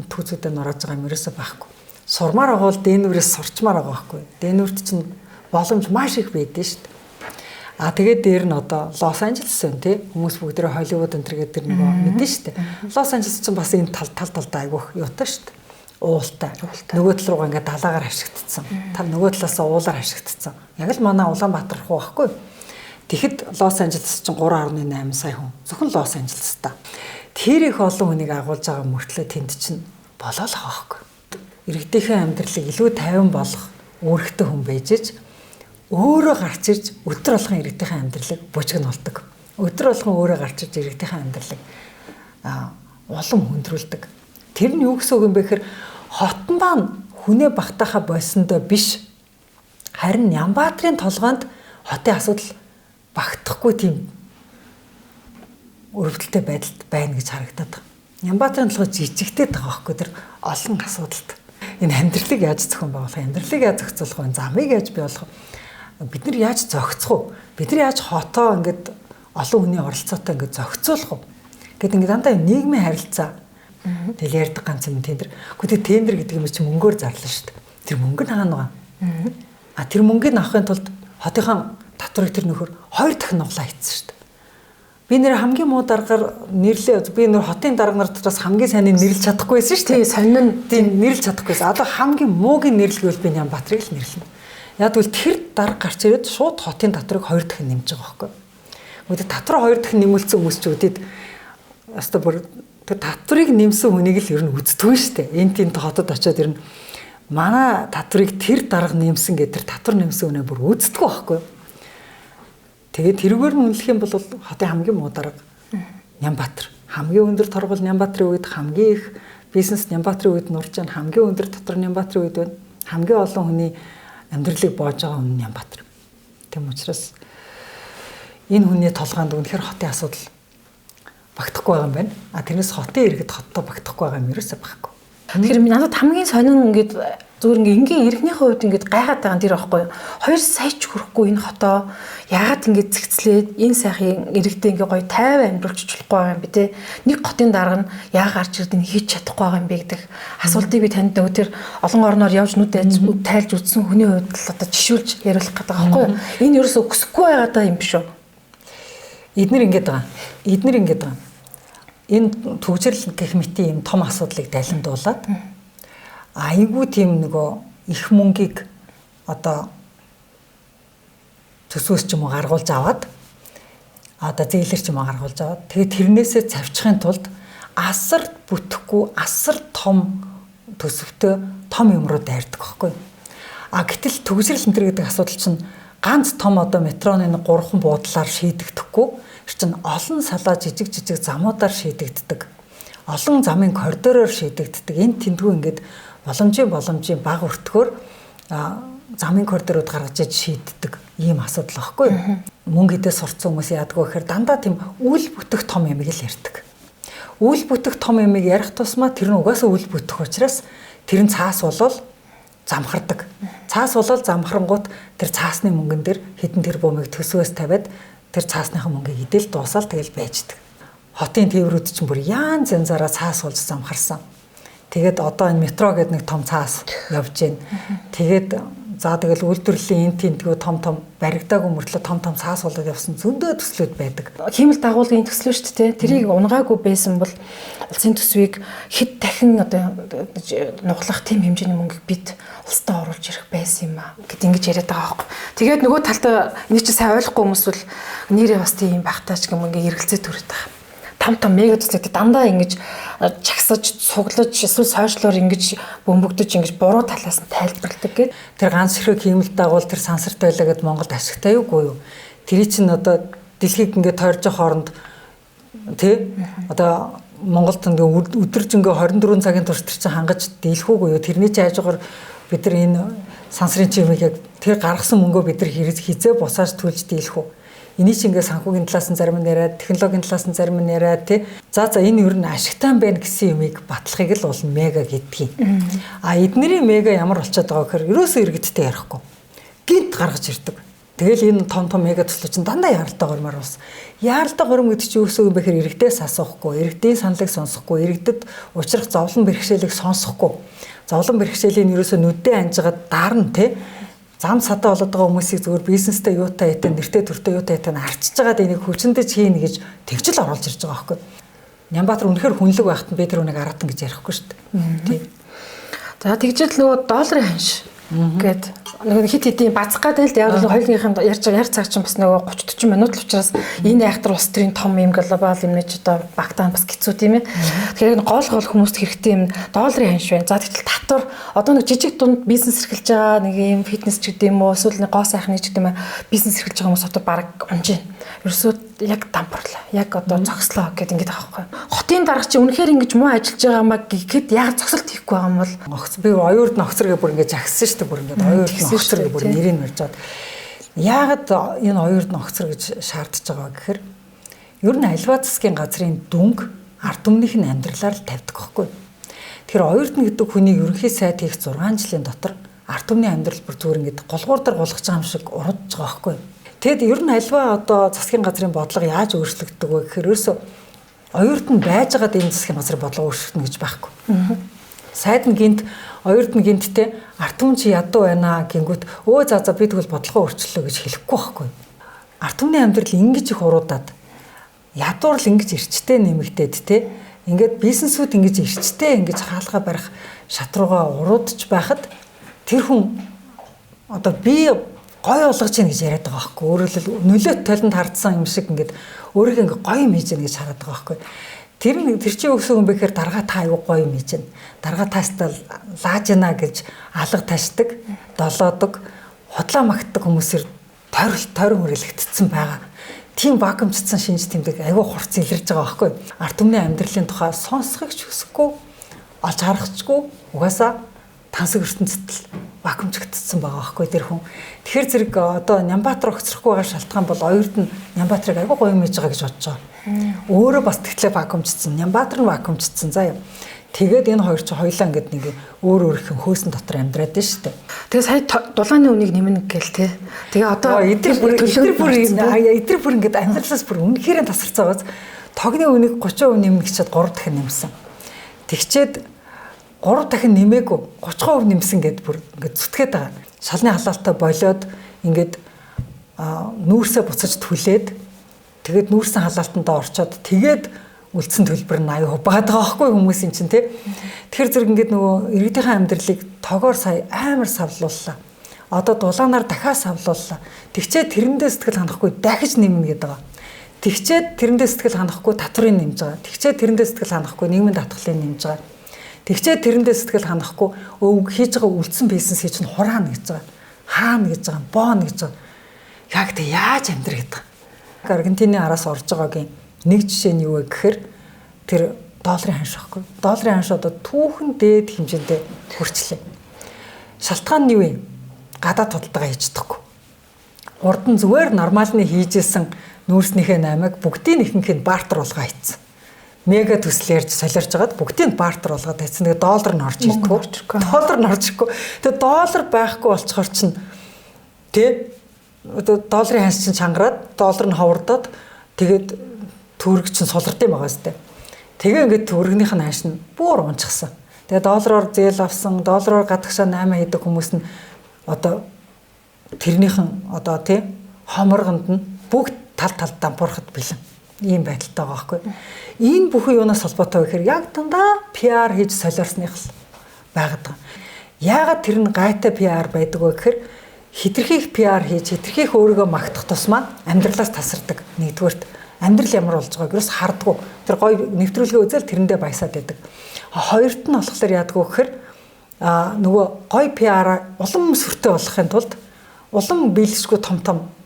түүцэд нураж байгаа юм ерөөсөө байхгүй. Сурмаар байгаа бол Денверээс сурчмаар байгаа байхгүй. Денверт чинь боломж маш их байдаг шүү дээ. Тэгээд дээр нь одоо Лос Анжелес юм тий. Хүмүүс бүгдээ Холливуд энэ төр гэдэг нэг мэдэн шүү дээ. Лос Анжелес чинь бас энэ талдаа айгүйх юутай шүү дээ. Уултай. Нөгөө тал руугаа ингээд далаагаар хашигдсан. Нөгөө талаасаа уулаар хашигдсан. Яг л манай Улаанбаатар руу байхгүй. Тэгэхэд Лос Анжелес чинь 3.8 сая хүн. Зөвхөн Лос Анжелес та. Тэр их олон хүнийг агуулж байгаа мөртлөө тэнд чинь болоо л хаахгүй. Иргэдийнхээ амьдралыг илүү тайван болгох үүрэгтэй хүн байж ич өөрөө гарч ирж өдөр болгон иргэдийнхээ амьдралыг бужигнуулдаг. Өдөр болгон өөрөө гарч ирж иргэдийнхээ амьдралыг улам хүндрүүлдэг. Тэр нь юу гэсэн үг юм бэ гэхээр хотон маань хүнээ багтаахаа болсондоо биш. Харин Нямбаатрын толгойд хотын асуудал багтахгүй тийм өрөвдөлтэй байдалд байна гэж харагдаад байна. Нямбаатрын толгой жижигтэй байгаа байхгүй тэр олон асуудалд. Энэ амьдралыг яаж зохион байгуулах, амьдралыг яаж зохицуулах вэ? Замыг яаж бий болгох вэ? Бид нар яаж зохицох вэ? Бид нар яаж хотоо ингээд олон хүний оролцоотой ингээд зохицуулах вэ? Гэт ингээд дандаа нийгмийн харилцаа тэгэл ярьдаг ганц юм тендер. Гэхдээ тендер гэдэг юм чинь мөнгөөр зарлаа шүү дээ. Тэр мөнгө нь хаана байгаа? Тэр мөнгөний авахын тулд хотынхаа татварыг тэр нөхөр 2 дахин нуглаа хийсэн шүү дээ. Би нэр хамгийн муу даргаар нэрлээ. Би нэр хотын дарга нар дотроос хамгийн сайныг нэрлж чадахгүй байсан шүү дээ. Сонин тийм нэрлж чадахгүйсэн. Одоо хамгийн муугийн нэрлэвэл би Нямбаатрыг л нэрлэнэ. Яг бол тэр дарга гарч ирээд шууд хотын татварыг 2 дахин нэмж байгаа байхгүй. Гэхдээ татвар 2 дахин нэмүүлсэн хүмүүс ч үдээд өстой бүр тэр татварыг нэмсэн хүнийг л ер нь үздэггүй шүү дээ. Энд тийм хотод очиод ер нь манай татварыг тэр дарга нэмсэн гэдэг тэр татвар нэмсэн үнэ бүр үздэггүй байхгүй. Тэгээд тэрүүгээр нь үнэлэх юм бол хотын хамгийн муу дарга Нямбаатар. Хамгийн өндөр торгол Нямбаатрын үед, хамгийн их бизнес Нямбаатрын үед нурж байгаа, хамгийн өндөр татвар Нямбаатрын үед байна. Хамгийн олон хүний амьдралыг боож байгаа хүн Нямбаатар. Тэм учраас энэ хүний толгойд үнэхээр хотын асуудал багтахгүй байгаа юм байна. Тэрнээс хотын иргэд хоттой багтахгүй байгаа юм ерөөсөө байхгүй. Тэгэхээр надад хамгийн сонин ингээд зүгээр ингээд энгийн иргэнийхээ хувьд ингээд гайхаад байгаа нь тэр байхгүй юу? 2 сая ч хүрэхгүй энэ хотоо яагаад ингээд зэгцлээд энэ сайхын иргэдээ ингээд гоё тайван амьдруулж болохгүй байгаа юм бэ те? Нэг хотын дарга нь яагаад гарч ирдэг нь хийж чадахгүй байгаа юм бэ гэдэг асуултыг би танд нөгөө тэр олон орноор явж нүд тайлж үзсэн хүний хувьд л одоо жишүүлж яриулах гэдэг байгаа байхгүй юу? Энэ ерөөсөө өсөхгүй байгаа юм биш үү? Эднэр ингээд байгаа. Энэ төвчрэл гэх мэт ийм том асуудлыг дайландуулаад айгүй тийм нөгөө их мөнгийг одоо төсөөс ч юм уу гаргуулж аваад одоо зээлэр ч юм уу гаргуулж аваад тэгээд тэрнээсээ цавчихын тулд асар бүтэхгүй асар том төсөвтэй том юм руу дайрдаг байхгүй. Гэтэл төгсрөл энэ гэдэг асуудал чинь ганц том одоо метроны 3хан буудлаар шийдэгдэхгүй чинь олон салаа жижиг замуудаар шийдэгддэг. Олон замын коридороор шийдэгддэг. Энэ тэндгүй ингээд боломжийн бага өртгөөр замын коридорууд гаргаж иж шийддэг ийм асуудал واخгүй. Мөнгө идээ сурцсан хүмүүс яадгүй гэхээр дандаа тийм үл бүтэх том юмыг л ярьдаг. Үл бүтэх том юмыг ярих тусмаа тэр нь угаасаа үл бүтэх учраас тэр нь цаас болол замхардаг. Цаас болол замхрангууд тэр цаасны мөнгөн дээр хэдэн тэрбумыг төсвөөс тавиад тэр цаасныхаа мөнгийг идэл дуусаал тэгэл байждаг. Хотын тээврүүд чинь бүр янз янзаараа цаас болж замхарсан. Тэгээд одоо энэ метро гэдэг нэг том цаас явж байна. Тэгээд За тэгэл үйлдвэрлэлийн тэнтгүү том баригдаагүй мөртлөө том цаас болоод явсан зөндөө төслүүд байдаг. Хиймэл дагуулгын төслөө шүү дээ. Тэрийг унгаагүй байсан бол улсын төсвийг хэд дахин одоо нуглах тийм хэмжээний мөнгөийг бид улстай оруулж ирэх байсан юм аа гэд ингэж яриад байгаа байхгүй. Тэгээд нөгөө талдаа энийг чи сайн ойлгохгүй хүмүүс бол нэрээ бас тийм багтаач гэмээр ингээ эргэлзээ төрөд байгаа. Том мега төслүүд дандаа ингэж чагсаж, цуглаж, эсвэл сойжлоор ингэж бөмбөгдөж ингэж буруу талаас нь тайлбарладаг гэд. Тэр ганц хэрэг хиймэл дагуул тэр сансарт байлаа гэд Монголд ашигтай юугүй юу? Тэр чинь одоо дэлхийг ингээд тойрж хооронд тий одоо Монголд ингээ өдөржингөө 24 цагийн турш тэр чинь хангаж дийлэхүүгүй юу? Тэрний чинь хажуугаар бид нар энэ сансрын чимийг яг тэр гаргасан мөнгөө бид нар хизээ босааж төлж дийлэх үү? Эний чинь ингээ санхүүгийн талаас нь зарим нь яриад, технологийн талаас нь зарим нь яриад тий. За энэ ер нь ашигтай байна гэсэн юмыг батлахыг л бол мега гэдгийг. А эднэрийн мега ямар болчиход байгаа гэхээр ерөөсөө иргэдтэй ярихгүй. Гинт гаргаж ирдэг. Тэгэл энэ том мега төслөө чинь дандаа яралтай гормоор ус. Яралтай горм гэдэг чинь өсөө юм бэхэр иргэдээс асуухгүй, иргэдийн саналыг сонсохгүй, иргэдэд учрах зовлон бэрхшээлийг сонсохгүй. Зовлон бэрхшээлийн ерөөсөө нүдээ анжгаад даарна тий. Зам садаа болоод байгаа хүмүүсийг зөвхөн бизнестэй юутай хайтан нэртэй төртэй юутай хайтан арчиж байгаад энийг хүчнэдэж хийнэ гэж тэгжэл оруулж ирж байгаа байхгүй. Нямбатар үнэхээр хүнлэг байхад нь бид тэр үнийг аратан гэж ярихгүй шүү дээ. Тий. За тэгжэл нөгөө долларын ханш гээд нөгөө хит хэдийн бацгаа дээл яг л хоёулынхын ярьж байгаа цаг чинь бас нөгөө 30-40 минут л учраас энэ айхтар улс төрийн том юм глобал юм нэж одоо багтаан бас хэцүү тийм ээ. Тэгэхээр гол хүмүүст хэрэгтэй юм долларын ханш байна. За тэгтэл татвар одоо нэг жижиг дунд бизнес эрхэлж байгаа нэг юм фитнес ч гэдэг юм уу эсвэл нэг гоо сайхны ч гэдэг юм бизнес эрхэлж байгаа хүмүүс одоо баг унж байна. Ерөөсөө яг дампуурлаа. Яг одоо зогслоо гэдэг ингэж байгаа байхгүй. Хотын дарга чи үнэхээр ингэж муу ажиллаж байгаа маа гэхэд яг зогсолт хийхгүй байгаа юм бол би оюурд нь огцоргээ бүр ингэж агсан шүү дээ бүр ингэж оюурд нь огцоргээ бүр нэрийг марьж чад. Яагаад энэ оюурд нь огцор гэж шаардж байгаа гэхээр ер нь альва засгийн газрын дүнг ард түмнийх нь амьдралаар л тавьдаг байхгүй. Тэгэхээр оюурд нь гэдэг хүний ерөнхий сайд хийх 6 жилийн дотор ард түмний амьдрал бүр зүгээр ингэж голгуур дээр гулгаж байгаа юм шиг урдж байгаа байхгүй. Тэгэд ер нь альва одоо засгийн газрын бодлого яаж өөрчлөгддөг вэ гэхээр ерөөсөө оюурд нь байж байгаад энэ засгийн газрын бодлого өөрчлөгдөнө гэж байхгүй. Сайд нь гинт оюурд нь гинттэй ард түмэн чи ядуу байна гингүүт за би тэгвэл бодлогоо өөрчлөлөө гэж хэлэхгүй байхгүй. Ард түмний амьдрал ингэж их уруудаад ядуурл ингэж эрчтэй нэмэгдээд те ингээд бизнесүүд ингэж эрчтэй ингэж хаалгаа барих шат руугаа уруудж байхад тэр хүн одоо би гой болгож чинь гэж яриад байгаа байхгүй. Өөрөөр хэлбэл нөлөөт толинд хардсан юм шиг ингээд өөрийгөө ингээд гоё юм хийж гэнэ гэж хараад байгаа байхгүй. Тэр чинь өсөг юм бэхээр дарга та аюу гоё юм хийж гэнэ. Дарга таастаа лааж гэнэ гэж алга ташдаг, долоодог, худлаа магтдаг хүмүүсээр тойрон хүрээлэгдсэн байгаа. Тийм вакуумчдсан шинж тэмдэг аюу хурц илэрж байгаа байхгүй. Ард түмний амьдралын тухай сонсохыг ч хүсэхгүй, олж харахчгүй угаасаа тансаг ертөнцид л вакуумчгдсан байгаа байхгүй тэр хүн. Тэгэхээр зэрэг одоо Нямбатар огцрохгүй байгаа шалтгаан бол оюурд нь Нямбатарыг аюу гоё юм хийж байгаа гэж бодож байгаа. Өөрөө бас тэгтлээ вакуумчдсан, Нямбатар нь вакуумчдсан заяа. Тэгээд энэ хоёр ч хоёлаа ингээд нэг өөрийнх нь хөөсөн дотор амьдраад байна шүү дээ. Тэгээ сая дулааны үнийг нэмнэ гээл те. Тэгээ одоо эдгээр бүр ингээд амьдралаас бүр үнэхээр тасарцаагаас тогны үнийг 30% нэмнэ гэчихэд 3 дахин нэмсэн. Тэгчээд 3 дахин нэмээгүй 30% нэмсэн гэд бүр ингээд зүтгээд байгаа. Шалны халаалтаа болоод ингээд нүүрсээ буцаж түлээд тэгээд нүүрсэн халаалтандаа орчоод тэгээд үлдсэн төлбөр нь 80% багаад байгаа байхгүй хүмүүсийн чинь тий. Тэгэхээр зэрэг ингээд нөгөө иргэдийн амьдралыг тогоор сая амар савлууллаа. Одоо дулаанаар дахиад савлууллаа. Тэгчээд тэрэндээ сэтгэл ханахгүй дахиж нэмнэ гэдэг байгаа. Тэгчээд тэрэндээ сэтгэл ханахгүй татврын нэмж байгаа. Тэгчээд тэрэндээ сэтгэл ханахгүй нийгмийн татгалын нэмж байгаа. Тэгчээд тэрэндээ сэтгэл ханахгүй хийж байгаа үлдсэн бизнесийг чинь хураана гэж байгаа. Хаана гэж байгаа, бооно гэж байгаа. Яг тэг яаж амьдрах гэдэг. Аргентины араас орж байгаагийн нэг жишээ нь юу вэ гэхээр тэр долларын ханш байхгүй. Долларын ханш одоо түүхэн дээд хэмжээндээ хүрчлээ. Шалтгаан нь юу вэ? Гадаад худалдаа хийж чадахгүй. Урд нь зүгээр нормалны хийжсэн нүүрснийхээ 8-ыг бүгдийн ихэнх нь бартер болгоо хийцэн. Мега төсөл ярьж солиорч байгаад бүгдийг бартер болгоод хайцсан. Тэгээ доллар нь орж ирэхгүй. Доллар нь орж ирэхгүй. Тэгээ доллар байхгүй болцохоор чинь тий одоо долларын ханш чинь чангараад доллар нь ховордоод тэгээд төгрөг чинь сулрдсан байгаа сте. Тэгээ ингээд төгрөгнийх нь ханш нь бүр унчихсан. Тэгээ доллараар зээл авсан, доллараар гадагшаа 8 хийдэг хүмүүс нь одоо тэрнийхэн одоо тий хоморгонд нь бүгд тал дампуурахад бэлэн ийм байдалтай байгаа байхгүй. Энэ бүхэн юунаас холбоотой вэ гэхээр яг дандаа PR хийж солиорсных л байгаад байгаа. Яагаад тэр нь гайтай PR байдаг вэ гэхээр хитрхийх PR хийж хитрхийх өөрийгөө магтах тусмаа амьдралаас тасардаг. Нэгдүгээрт амьдрал ямар болж байгааг юус хардггүй. Тэр гоё нэвтрүүлгээ үзэл тэрэндээ баясаад байдаг. Хоёрт нь болохоор яадгүй гэхээр нөгөө гоё PR улам сүртэй болохын тулд улам биелшгүй том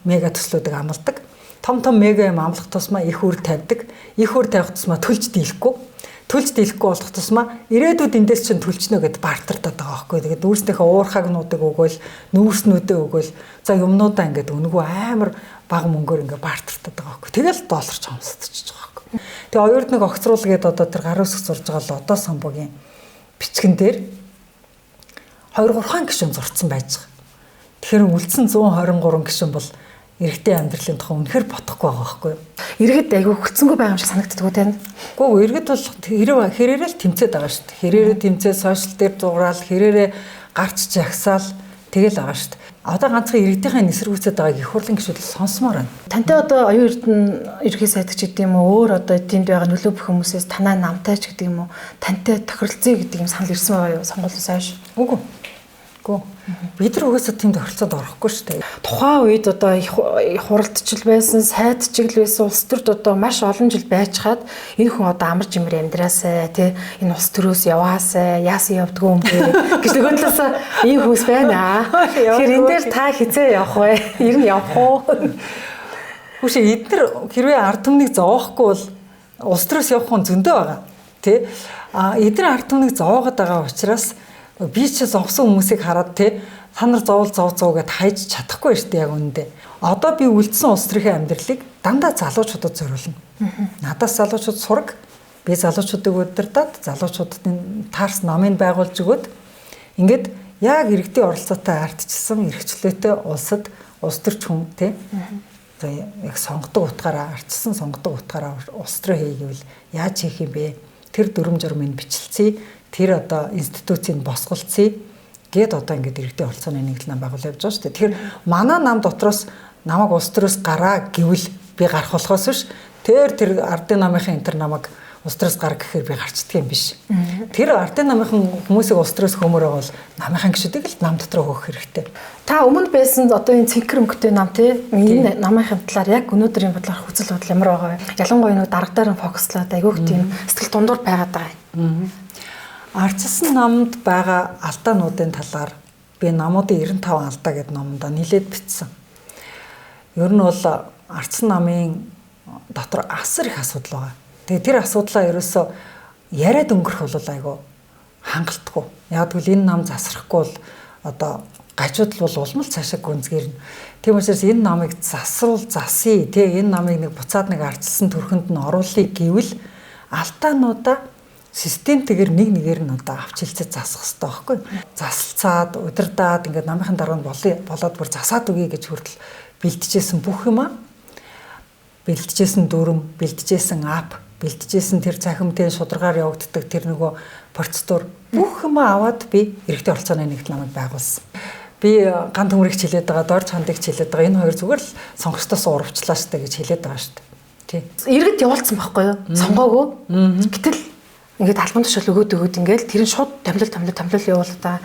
мега төслүүдийг амладаг. Том мега юм амлах тусмаа их үр тавьдаг. Их үр тавих тусмаа төлж дийлэхгүй. Төлж дийлэхгүй болох тусмаа ирээдүйд эндээс чинь төлчнө гэд бартардаад байгаа байхгүй. Тэгээд өөрснийхөө уурхагнуудыг өгөөл, нүүрснүүдээ өгөөл, за юмнуудаа ингээд өнгөө амар бага мөнгөөр ингээд бартардаад байгаа байхгүй. Тэгэл доллар ч хомсдчихж байгаа байхгүй. Тэгээ хоёрд нэг огцруулгээд одоо тэр гар үсэг зурж байгаа л одоо самбогийн бичгэн дээр 2-3 гишүүн зурцсан байж байгаа. Тэгэхээр үлдсэн 123 гишүүн бол иргэдийн амьдралын тухай үнэхээр бодохгүй байгаа байхгүй юу? Иргэд айгүй хөцсөнгөө байгаа юм шиг санагддаг тийм. Гэхдээ иргэд бол хэрээрээ л тэмцээд байгаа шүү дээ. Хэрээрээ тэмцээд сошиал дээр зураал, хэрээрээ гарч жагсаал тэгэл байгаа шүү дээ. Одоо ганцхан иргэдийнхээ нисэргүүцээд байгааг их хурлын гишүүд сонсомоор байна. Тантай одоо оюун эрдэнэ ерхий сайд ч гэдэг юм уу, өөр одоо тиймд байгаа нөлөө бүх хүмүүсээс танаа намтай ч гэдэг юм уу, тантай тохиролцъё гэдэг юм санал ирсэн байгаа юу сонгуулиас хойш? Үгүй. Бид нар угаасаа тийм тохиролцоод орохгүй шүү дээ. Тухайн үед одоо их хуралдчил байсан, сайд чиглэл байсан улс төрд одоо маш олон жил байжхаад энэ хүн одоо амар жимэр амьдраасай тий энэ улс төрөөс яваасай, яасан явдггүй юм бэ гэж нөгөө талаас ийм хүмүүс байна. Тэгэхээр энэ дээр та хизээ явах вэ? Ер нь явах уу? Хүүшээ эдгээр хэрвээ ард түмнийг зовоохгүй бол улс төрөөс явах хүн зөндөө байгаа. Тий эдгээр ард түмнийг зовоогоод байгаа учраас би ч зовсон хүмүүсийг хараад тий та нар зовол гэд хайж чадахгүй шүү дээ яг үнэндээ. Одоо би үлдсэн улс төрийн амьдралыг дандаа залуучуудад зориулна. Надаас залуучууд сураг. Би залуучуудыг удирдаад залуучуудын таарс намыг байгуулж өгöd ингээд яг иргэдийн оролцоотой ардчилсан эрхчлөөтэй улсад улс төрч хүн тий яг сонгодог утгаараа ардчилсан сонгодог утгаараа улс төр хийгээвэл яаж хийх юм бэ? Тэр дүрм журмыг бичлцээ. Тэр одоо институцийг босголцъя гэд одоо ингээд иргэдийн оролцооны нэгдэл нам байгуул явж байгаа шүү дээ. Тэгэхээр манай нам дотроос намайг улс төрөөс гараа гэвэл би гарах болохоос биш тэр ардын намынхын энэ намайг улс төрөөс гар гэхээр би гарчдаг юм биш. Тэр ардын намынхан хүмүүсийг улс төрөөс хөмөрөө бол намынхан гişүүдийг л нам дотроо хөөх хэрэгтэй. Та өмнө байсан одоо энэ цэнхэр өнгөтэй нам тий энэ намынхын талаар яг өнөөдрийн бодлоор хүсэл бодол ямар байгаа вэ? Ялангуяа нэг дарга дээр фокуслаад айгүйх тийм сэтгэл дундуур байгаад байгаа. Ардчилсан намд байгаа алдаануудын талаар би намуудын 95 алдаа гэдэг номондоо нэлээд бичсэн. Ер нь бол ардчилсан намын дотор асар их асуудал байгаа. Тэгээ тэр асуудлаа ерөөсөө яриад өнгөрөх бол айгүй хангалтгүй. Яг тэгвэл энэ нам засрахгүй бол одоо гажуудл бол улмал цаашаа гүнзгийрнэ. Тийм учраас энэ намыг засъя тий энэ намыг нэг буцаад нэг ардчилсан төрхөнд нь оруулъя гэвэл алдаануудаа системтэйгээр нэгээр нь одоо авч хэлцэж засах хэрэгтэй байхгүй. Засалцаад, удирдаад ингээд намынхан дараа нь болоод бүр засаад үгүй гэж хүртэл бэлтжижсэн бүх юм бэлтжижсэн дүрм, бэлтжижсэн ап, бэлтжижсэн тэр цахимтын шударгаар явагддаг тэр нөгөө процедур бүх юм аваад би эрэгтэй оролцооны нэгдэл намайг байгуулсан. Би ган төмөрийг хилээд байгаа, дорж хандыг хилээд байгаа. Энэ хоёр зүгээр л сонгогчдоос урвчлаа штэ гэж хилээд байгаа штэ. Тий. Иргэд явуулсан байхгүй юу? Сонгоогүй. Гэтэл ингээд албан тушаал өгөөд ингээл тэр нь шууд томлол явуул та.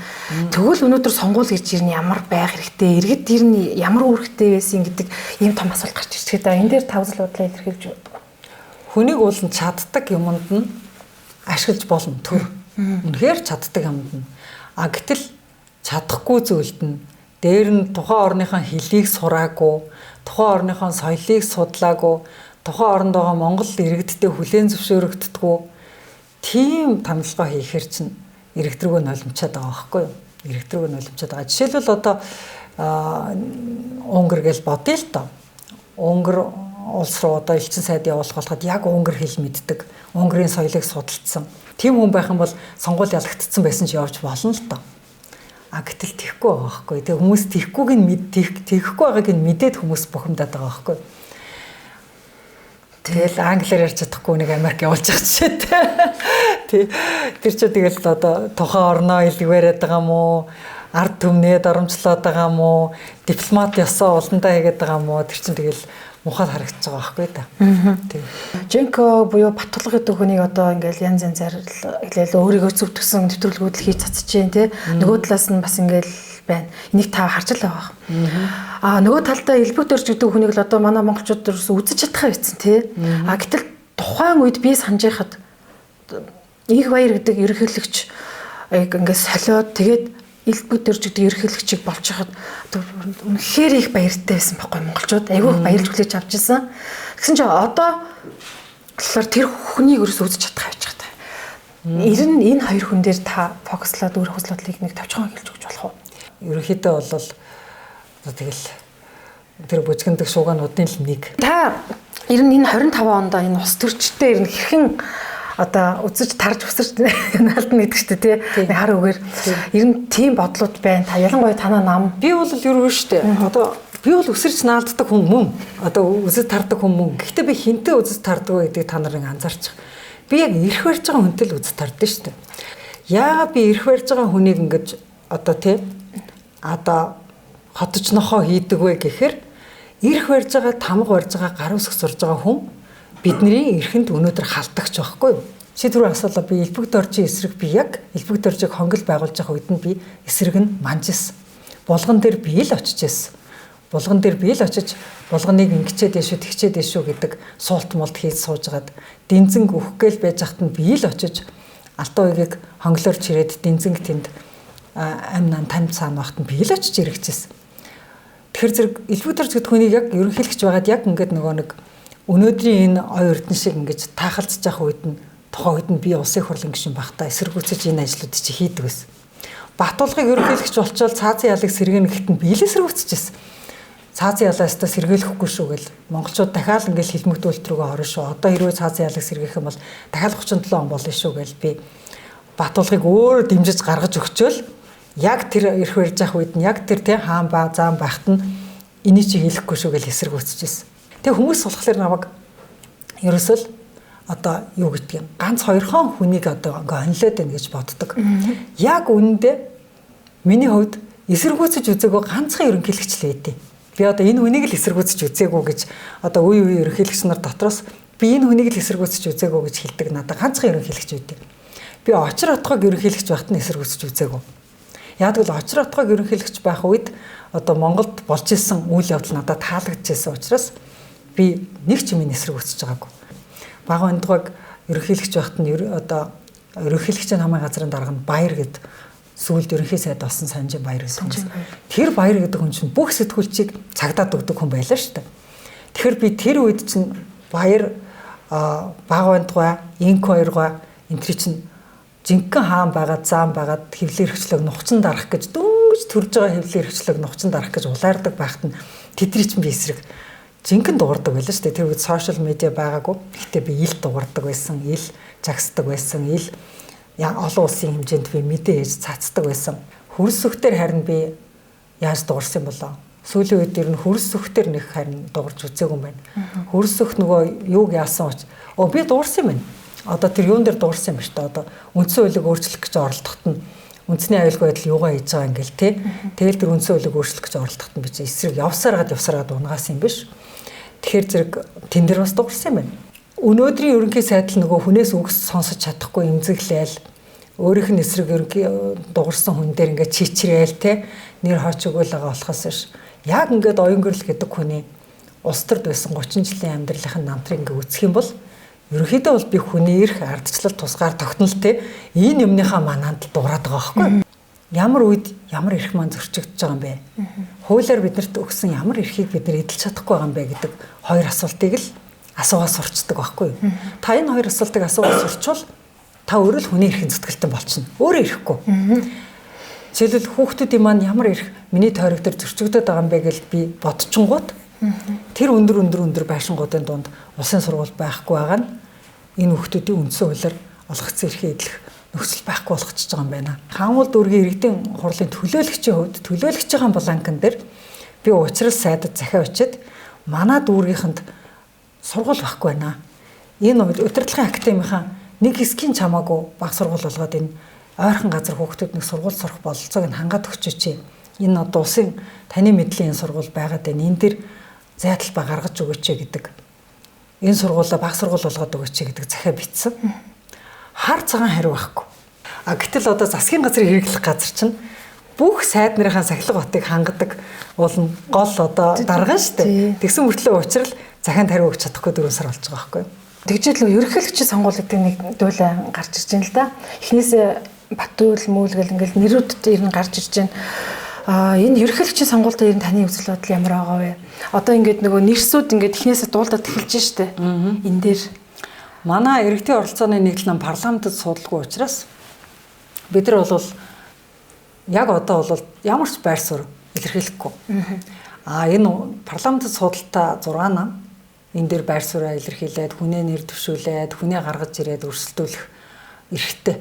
Тэгвэл өнөөдөр сонгуул гэж ирнэ ямар байх хэрэгтэй, иргэд тэр нь ямар үүрэгтэй байсан гэдэг ийм том асуулт гарч ирчихэд энэ дээр тавзал бодлоо илэрхийлж байна. Хүнийг уулын чаддаг юмд нь ашиглаж болно төр. Үнэхээр чаддаг юмд нь. Гэтэл чадахгүй зүйлд нь дээр нь тухайн орныхон хэлийг сураагүй, тухайн орныхон соёлыг судлаагүй, тухайн оронд байгаа Монгол иргэдтэй хүлээн зөвшөөрөгддөггүй. Тийм тамилгаа хийхэр чинь иргэдрүүгөө нулимчаад байгаа байхгүй юу? Иргэдрүүгөө нулимчаад байгаа. Жишээлбэл одоо Унгар гэж бодъё л доо. Унгар улс руу одоо элчин сайд явуулах болоход яг унгар хэл мэддэг, Унгарын соёлыг судалсан. Тийм хүн байх юм бол сонгуул ялагдсан байсан ч явж болно л доо. Гэтэл тийхгүй байгаа байхгүй. Тэгээ хүмүүс тийхгүй байгааг нь мэдээд хүмүүс бухимдаад байгаа байхгүй. Тэгэл англиар ярьж чадахгүй нэг Америк явуулж байгаа ч тий. Тэр ч тэгэл одоо тухайн орноо хэлдэг яриад байгаа юм уу? ард түмнээ доромжлоод байгаа юм уу? Дипломат ёсоо олондоо хийгээд байгаа юм уу? Тэр чинь тэгэл мухад харагдаж байгаа байхгүй да. Тийм. Женко буюу Батулга гэдэг хүнийг одоо ингээл янз янзаар хэлээл өөрийгөө зөвтгсөн нэвтрүүлгүүд л хийж цацж जैन тий. Нөгөө талаас нь бас ингээл байна. Энийг та харж л байгаа. Нөгөө талдаа элбэг дөрж гэдэг хүнийг л одоо манай монголчууд ерөөсөө үзэж чадхаа байсан тий. Гэтэл тухайн үед би санаж байхад Их Баяр гэдэг ерөнхийлөгч ингээд солиод тэгээд элбэг дөрж гэдэг ерөнхийлөгчийг болж хахад үнэхээр их баяртай байсан байхгүй монголчууд. Айгүй их баярлж хүлээж авч ирсэн. Тэгсэн чинь одоо болохоор тэр хүнийг ерөөсөө үзэж чадах байж байгаа. Ер нь энэ хоёр хүн дээр та фокуслаад өөр хөслөдлийг нэг товчхон хэлж өгч болох уу? Ерөнхийдөө бол тэгэл тэр бүжгэндэг шуугаануудын л нэг. Та ер нь энэ 25 онд энэ ус төрчтэй ер нь хэрхэн одоо үзэж тарж өсөж наалдна гэдэг чинь тий хар үгээр ер нь тийм бодлууд байна. Та ялангуяа танаа нам би бол юу вэ штэ. Одоо би бол өсөрч наалддаг хүн мөн. Одоо үзэж тардаг хүн мөн. Гэхдээ би хинтээ үзэж тардаг вэ гэдгийг та нарын анзаарчих. Би яг ирэх барьж байгаа хүнтэй л үзэж тардсан штэ. Яагаад би ирэх барьж байгаа хүнийг ингэж одоо тий одоо хотож нохоо хийдэг вэ гэхээр ирэх барьж байгаа тамга барьж байгаа гар үсэх сурж байгаа хүн бидний эрхэнд өнөөдөр халтагч байхгүй юу? Чи түрүү асуулаа би элбэг доржийн эсрэг би яг элбэг доржийг хонгол байгуулж байгаа үед нь би эсрэг нь манжсэн. Булган дээр би л очиж ирсэн. Булган дээр би л очиж булганыг ингэчээд дэшүү тэгчээд дэшүү гэдэг суулт молд хийж суужгаад дэнзэнг өөхгээл байж хахад нь би л очиж алтан уйгийг хонглоорч ирээд дэнзэнг тэнд амнан танд цаана багт нь би л очиж ирэхжсэн. Тэгэхээр зэрэг элбэг дорж гэдэг хүнийг яг ерөнхийлөгч байгаад яг ингээд нөгөө нэг өнөөдрийн энэ ой эрдэн шиг ингэж таахалцж явах үед нь тухайн үед нь би улсын хурлын гишүүн багтаа эсэргүүцэж энэ ажлуудыг чи хийдэг байсан. Батулгыг ерөнхийлөгч болчоод цаазын ялыг сэргэнэ гэхэд нь би л эсэргүүцэжсэн. Цаазын ялаастаа сэргээлэхгүй шүү гэл монголчууд дахиад ингээл хилмигдүүлэлт рүүгээ орно шүү. Одоо хэрвээ цаазын ялыг сэргээх юм бол дахиад 37 он болно шүү гэл би Батулгыг өөр дэмжиж гаргаж өгчөөл яг тэр ирэх барьж явах үед нь яг тэр тэ хаан ба заан багт нь энийг чи хийхгүй шүү гэл эсэргүүцэжсэн. Тэг хүмүүс болохоор намайг ерөөсөө л одоо юу гэдгийг ганц хоёрхон хүнийг одоо ингээ онлоод байна гэж боддог. Яг үнэндээ миний хувьд эсэргүүцэж үзээгүй ганцхан ерөнхийлөгч л байдیں۔ Би одоо энэ хүнийг л эсэргүүцэж үзээгүй гэж одоо үе ерөнхийлөгч нар дотроос би энэ хүнийг л эсэргүүцэж үзээгүй гэж хэлдэг надад ганцхан ерөнхийлөгч байдیں۔ Би очир отгойг ерөнхийлөгч байхад нь эсэргүүцэж үзээгүй. Яг л очир отгойг ерөнхийлөгч байх үед одоо Монголд болж исэн үйл явдал надад таалагдчихсан учраас би нэг ч юм эсрэг үүсэж байгаагүй. Бага ондгойг ерөнхийлөгч байхад нь одоо ерөнхийлөгчийн хамаа газрын дарга нь Баяр гэд сүүлд ерөнхий сайд болсон Санжин Баяр гэсэн. Тэр Баяр гэдэг хүн чинь бүх сэтгүүлчийг цагдаад өгдөг хүн байлаа шүү дээ. Тэгэхээр би тэр үед чинь Баяр бага ондгой, инк хоёргой энэ чинь жинхэнэ хаан байгаад заан байгаад хэвлэр хэрэгчлэг нухчин дарах гэж дөнгөж төрж байгаа хэвлэр хэрэгчлэг нухчин дарах гэж улаардаг байхад нь тэдний чинь би эсрэг жинхэнэ дуурдаг байлаа шүү дээ. Тэр үед сошиал медиа байгаагүй. Гэхдээ би ил дуурдаг байсан, ил жагсдаг байсан, ил олон улсын хэмжээнд би мэдээ хийж цацдаг байсан. Хөрс сүхтэр харин би яаж дуурсан болоо. Сүүлийн үед ер нь хөрс сүхтэр нэг харин дуурж үзээгүй юм байна. Хөрс сүх нөгөө юуг яасан ч би дуурсан юм байна. Одоо тэр юун дээр дуурсан юм ба шүү дээ. Одоо үндсэн хуулийг өөрчлөх гэж оролдоход нь үндэсний аюулгүй байдал юугаа хийж байгаа ингээл тий. Тэгэл тэр үндсэн хуулийг өөрчлөх гэж оролдоход нь би чи эсрэг явсараад унгаас юм биш. Тэгэхээр зэрэг тэн дээр бас дуурсан юм байна. Өнөөдрийн ерөнхий сайдл нөгөө хүнээс үгс сонсож чадахгүй эмзэглээл өөрийнх нь эсрэг ерөнхий дуурсан хүн дээр ингээд чичрээл те нэр хооч өгөөл байгаа болохоос ш. Яг ингээд оюун гэрэл гэдэг хүний улс төрд байсан 30 жилийн амьдралын намтрыг ингээд үсэх юм бол ерөнхийдөө бол би хүний эрх ардчлал тусгаар тогтнол те энэ юмныхаа мананд дуурайд байгаа байхгүй. Ямар үед ямар эрх маань зөрчигдөж байгаа юм бэ? Хуулиар биднэрт өгсөн ямар эрхийг бид нар эдэлж чадахгүй байгаа юм бэ гэдэг хоёр асуултыг л асуугаад сурчдаг байхгүй юу? Та энэ хоёр асуултыг асуугаад сурчвал та өөрөө л хүний эрхийн зүтгэлтэн болчихно. Өөрөө ирэхгүй. Жишээлбэл хүүхдүүдийн маань ямар эрх миний тойрог дээр зөрчигдөд байгаа юм бэ гэж би бодчихгоот тэр өндөр байшингуудын дунд улсын сургууль байхгүй байгаа нь энэ хүүхдүүдийн үндсэн хуулиар олгогдсон эрхээ эдлэх нөхцөл байхгүй болгочихж байгаа юм байна. Хаанвал дүүргийн иргэдийн хурлын төлөөлөгчийн хувьд төлөөлөгчийн бланкн дээр би уучрал сайдад захиа очиад манай дүүргийнхэнд сургууль байхгүй байна. Энэ удирдлагын академийнхаа нэг хэсгийн чамаагүй баг сургууль болгоод энэ ойрхон газар хүүхдүүд нэг сургууль сурах бололцоог нь хангаад өгчөөч. Энэ одоо улсын таны мэдлийн сургууль байгаад байна. Энэ дэр зайдалбаа гаргаж өгөөч гэдэг. Энэ сургуулаа баг сургууль болгоод өгөөч гэдэг захиа бичсэн. Хар цагаан хариу байхгүй. Гэтэл одоо засгийн газрыг хэрэглэх газар чинь бүх сайд нарын сахилга батыг хангадаг уулын гол одоо дарга шүү дээ. Тэгсэн мөртлөө уучрал захианд хариу өгч чадахгүй 4 сар болж байгаа байхгүй. Тэгжэл ерөнхийлөгчийн сонгуул гэдэг нэг дуулаа гарч ирж байна л да. Эхнээсээ Батүл мүүлгэл ингээл нэрүүд ер нь гарч ирж байна. Энэ ерөнхийлөгчийн сонгуультай ер нь таны үзэл бодол ямар байгаа вэ? Одоо ингээд нөгөө нэрсүүд ингээд эхнээсээ дуулдаад эхэлж штэ. Энэ дээр манай иргэдийн оролцооны нийтлэл нам парламентд судалгүй учраас бид нар бол яг одоо бол ямар ч байр суурь илэрхийлэхгүй. Энэ парламентд судалтаа 6 нам энэ дээр байр сууриа илэрхийлээд хүнээ нэр дэвшүүлээд хүнээ гаргаж ирээд өрсөлдүүлэх эрхтэй.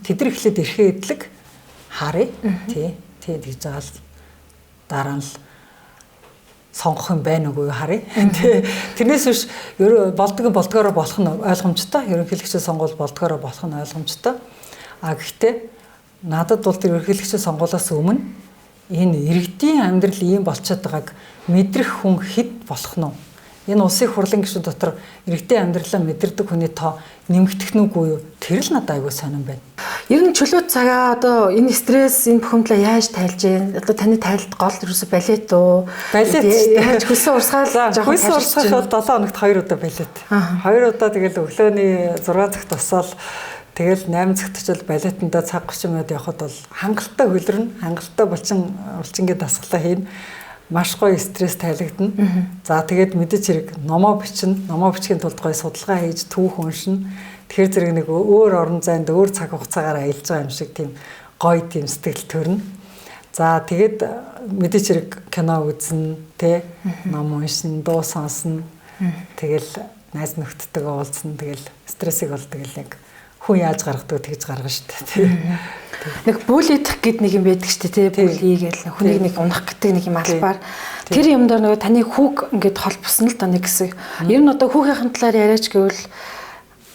Тэд нар эхлээд эрхээ эдлэг харъя. Тий гэж байгаа л дараа нь сонгох юм байна уу харъя. Тэрнээс биш болдгоороо болох нь ойлгомжтой. Ерөнхийлөгчийн сонгуул болдгоороо болох нь ойлгомжтой. Гэхдээ надад бол тэр ерөнхийлөгчийн сонгуулиас өмнө энэ иргэдийн амьдрал ийм болчиход байгааг мэдрэх хүн хэд болох нь вэ? Энэ улсын хурлын гишүүд дотор иргэдийн амьдралаа мэдэрдэг хүний тоо нэмэгдэх нь үгүй юу? Тэр л надад аягүй сонирн байна. Ер нь чөлөө цагаа одоо энэ стресс, энэ бухимдлаа яаж тайлж вэ? Одоо таны тайлд гол ерөөсө балет уу? Балет яаж хөлсөн урсгаал жоохон хөлсөн урсгал бол 7 хоногт 2 удаа балет. 2 удаа тэгэл өглөөний 6 цагт босоод тэгэл 8 цагт очил балетанда цаг 30 минут явхад бол хангалттай хөлрөн, хангалттай булчингийн дасгалаа хийн. Маш гоё стресс тайлагдана. За тэгээд мэдээж хэрэг номоо бичнэ. Номоо бичгийн тулд гоё судалгаа хийж түүх уншина. Тэгэхээр зэрэг нэг өөр орон зайд өөр цаг хугацаагаар аялж байгаа юм шиг тийм гоё тийм сэтгэл төрнө. За тэгээд мэдээж хэрэг кино үзнэ, тэ ном уншина, дуу сонсно. Тэгэл найз нөхдөдөө уулзна. Тэгэл стрессийг бол тэгэл яг хүн яаж гаргадаг тэгж гаргана шүү дээ. Нэг бүлийдэх гэд нэг юм байдаг шүү дээ, бүлий гээл хүнийг нэг унах гэдэг нэг юм албаар. Тэр юм дээр нөгөө таны хүүг ингээд холбосно л да нэг хэсэг. Ер нь одоо хүүхийнхэн талаар яриач гэвэл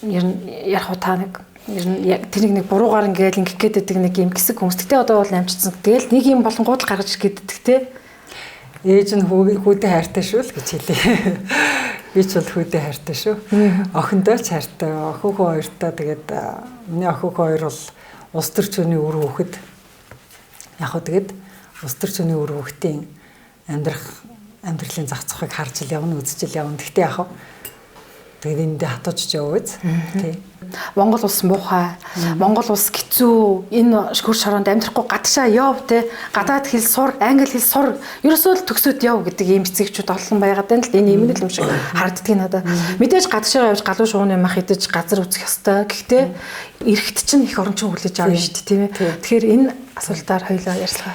ер нь ярих та нэг ер нь тэр нэг буруугаар ингээд ингэх гээд нэг юм хэсэг хүмүүс. Гэтэ одоо бол амжицсан. Тэгэл нэг юм болонгууд л гаргаж ирэх гэдэг те. Ээж нь хүүдээ хайртай шүү л гэж хэлээ. Би ч бол хүүдээ хайртай шүү. Охиндоо ч хайртай. Охинхоо хоёртоо тэгээд миний охинхоо хоёр бол улс төрчөөний үр хүүхэд. Яг хөө тэгээд улс төрчөөний үр хүүхдийн амьдралын зах зохийг харж ил явна, үзэж ил явна. Гэхдээ яг хөө тэгээд эндээ хатуужж явууз. Тий. Монгол улс муухай, Монгол улс хэцүү, энэ хөр шороонд амьдрахгүй гадшаа яв те, гадаад хэл сур, англи хэл сур, ерөөсөө л төгсөөд яв гэдэг ийм эцэгчүүд олон байгаад байна л энэ имэнэл юм шиг харагддаг надад. Мэдээж гадшаа явж галуу шууны мах идэж газар үзэх ёстой. Гэхдээ эрэгт чинь их орончин хүлээж авна шүү дээ, тийм ээ. Тэгэхээр энэ асуултаар хоёлаа ярьцгаа.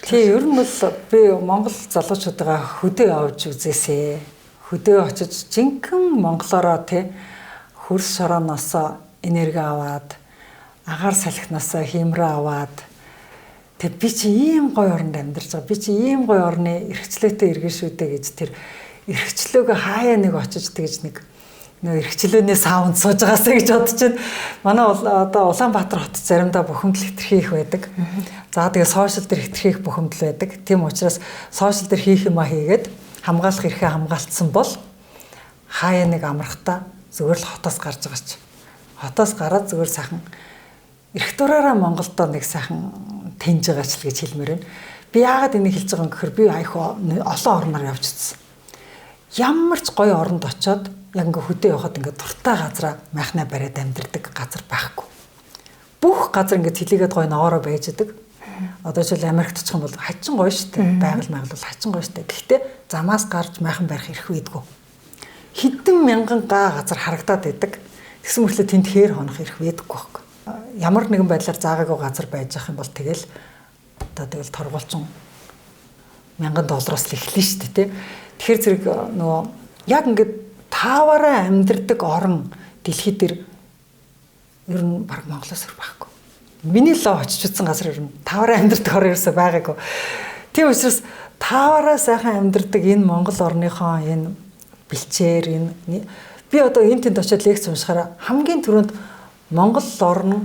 Тий, ер нь бол би Монгол залуучуудаа хөдөө авч үзээсэй. Хөдөө очиж жинхэнэ монголоороо тий хөрс шорооноос энерги аваад агаар салхинаас хэмрээ аваад тэг би чи ийм гоё оронд амьдарч байгаа. Би чи ийм гоё орны эрхчлөөтэй иргэн шүү дээ гэж тэр эрхчлөөгөө хаяа нэг очиж тэгж нэг эрхчлөөний саунд сууж байгаасаа гэж бодож байна. Манай одоо Улаанбаатар хот заримдаа бухимдал хэтэрхий их байдаг. За тэгээ сошиал дээр хэтэрхий их бухимдал байдаг. Тийм учраас сошиал дээр хийх юма хийгээд хамгаалах эрхээ хамгаалтсан бол хаяа нэг амрахтаа зүгээр л хотоос гарч байгаа ч. Хотоос гараад зүгээр сайхан эрх дураараа Монголдо нэг сайхан тэнж байгаа ч л гэж хэлмээр байна. Би яагаад энийг хэлж байгаа юм гэхээр би аях олон орноор явж үзсэн. Ямар ч гоё оронд очиод яг ингээ хөдөө явахад ингээ дуртай газараа майхнаа бариад амьдэрдэг газар байхгүй. Бүх газар ингээ тэлээгээд гоё ноороо байж идэг. Одоо жишээл Америкт очих юм бол хачин гоё штэ. Байгаль бол хачин гоё штэ. Гэхдээ замаас гарч майхан барих эрх үйдгүү. Хэдэн мянган га газар харагдаад байдаг. Тэгсэн мөртлөө тэнд хээр хонох эрх байдаггүй байхгүй. Ямар нэгэн байдлаар заагаагүй газар байж ах юм бол тэгэл одоо тэгэл торгуулчин $1000-оос л эхлэн штэ тий. Тэгэхээр зэрэг нөгөө яг ингээд тааваараа амьдардаг орон дэлхий дээр ер нь баг Монголоос өөр байхгүй. Миний л очиж утсан газар ер нь тааваараа амьдардаг орон ерөөсөй байгаагүй. Тийм учраас тааваараа сайхан амьдардаг энэ Монгол орныхоо энэ бэлчээр энэ би одоо энэ тэнд очиод лекц уншихаараа хамгийн түрүүнд Монгол орн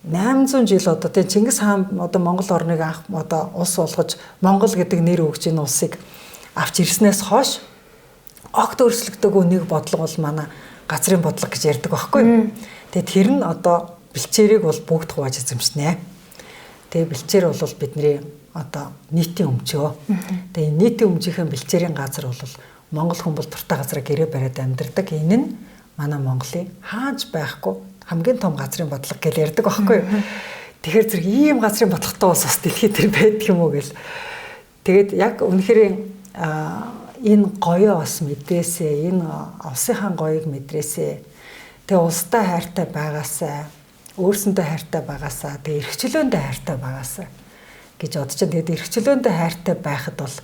800 жил одоо тийм Чингис хаан одоо Монгол орныг анх одоо улс болгож Монгол гэдэг нэр өгж энэ улсыг авч ирснээс хойш огт өөрчлөгдөөгүй нэг бодлого бол манай газрын бодлого гэж ярьдаг байхгүй. Тэгээд тэр нь одоо бэлчээрийг бол бүгд хувааж эзэмшнэ. Тэгээд бэлчээр бол бидний одоо нийтийн өмчөө. Тэгээд нийтийн өмчийн бэлчээрийн газар бол Монгол хүн бол дуртай газараа гэрээ бариад амьдардаг. Энэ нь манай Монголын хааж байхгүй хамгийн том газрын бодлого гэж ярьдаг байхгүй. Тэгэхээр зэрэг ийм газрын бодлоготой улс бас дэлхийд тэр байдаг юм уу гэл. Тэгээд яг үнэхээр энэ гоёо бас мэдрээсээ, энэ улсынхаа гоёыг мэдрээсээ. Тэгээ улстай хайртай байгаасаа, өөрсөндөө хайртай байгаасаа, тэгээ эрхчлөөндөө хайртай байгаасаа гэж бодож байна. Тэгээд эрхчлөөндөө хайртай байхад бол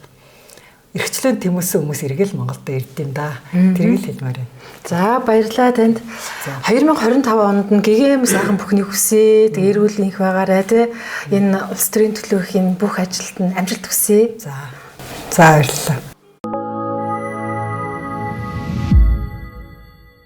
эрхчлөөнд тэмүүлсэн хүмүүс эргэл Монголд ирд юм да. Тэрийг л хэлмээр байна. За баярлалаа танд. 2025 онд нь гэгэм сайхан бүхнийг хүсье. Тэгээ эрүүл энх байгаарай тий. Энэ улс төрийн төлөөх энэ бүх ажилд нь амжилт хүсье. За баярлалаа.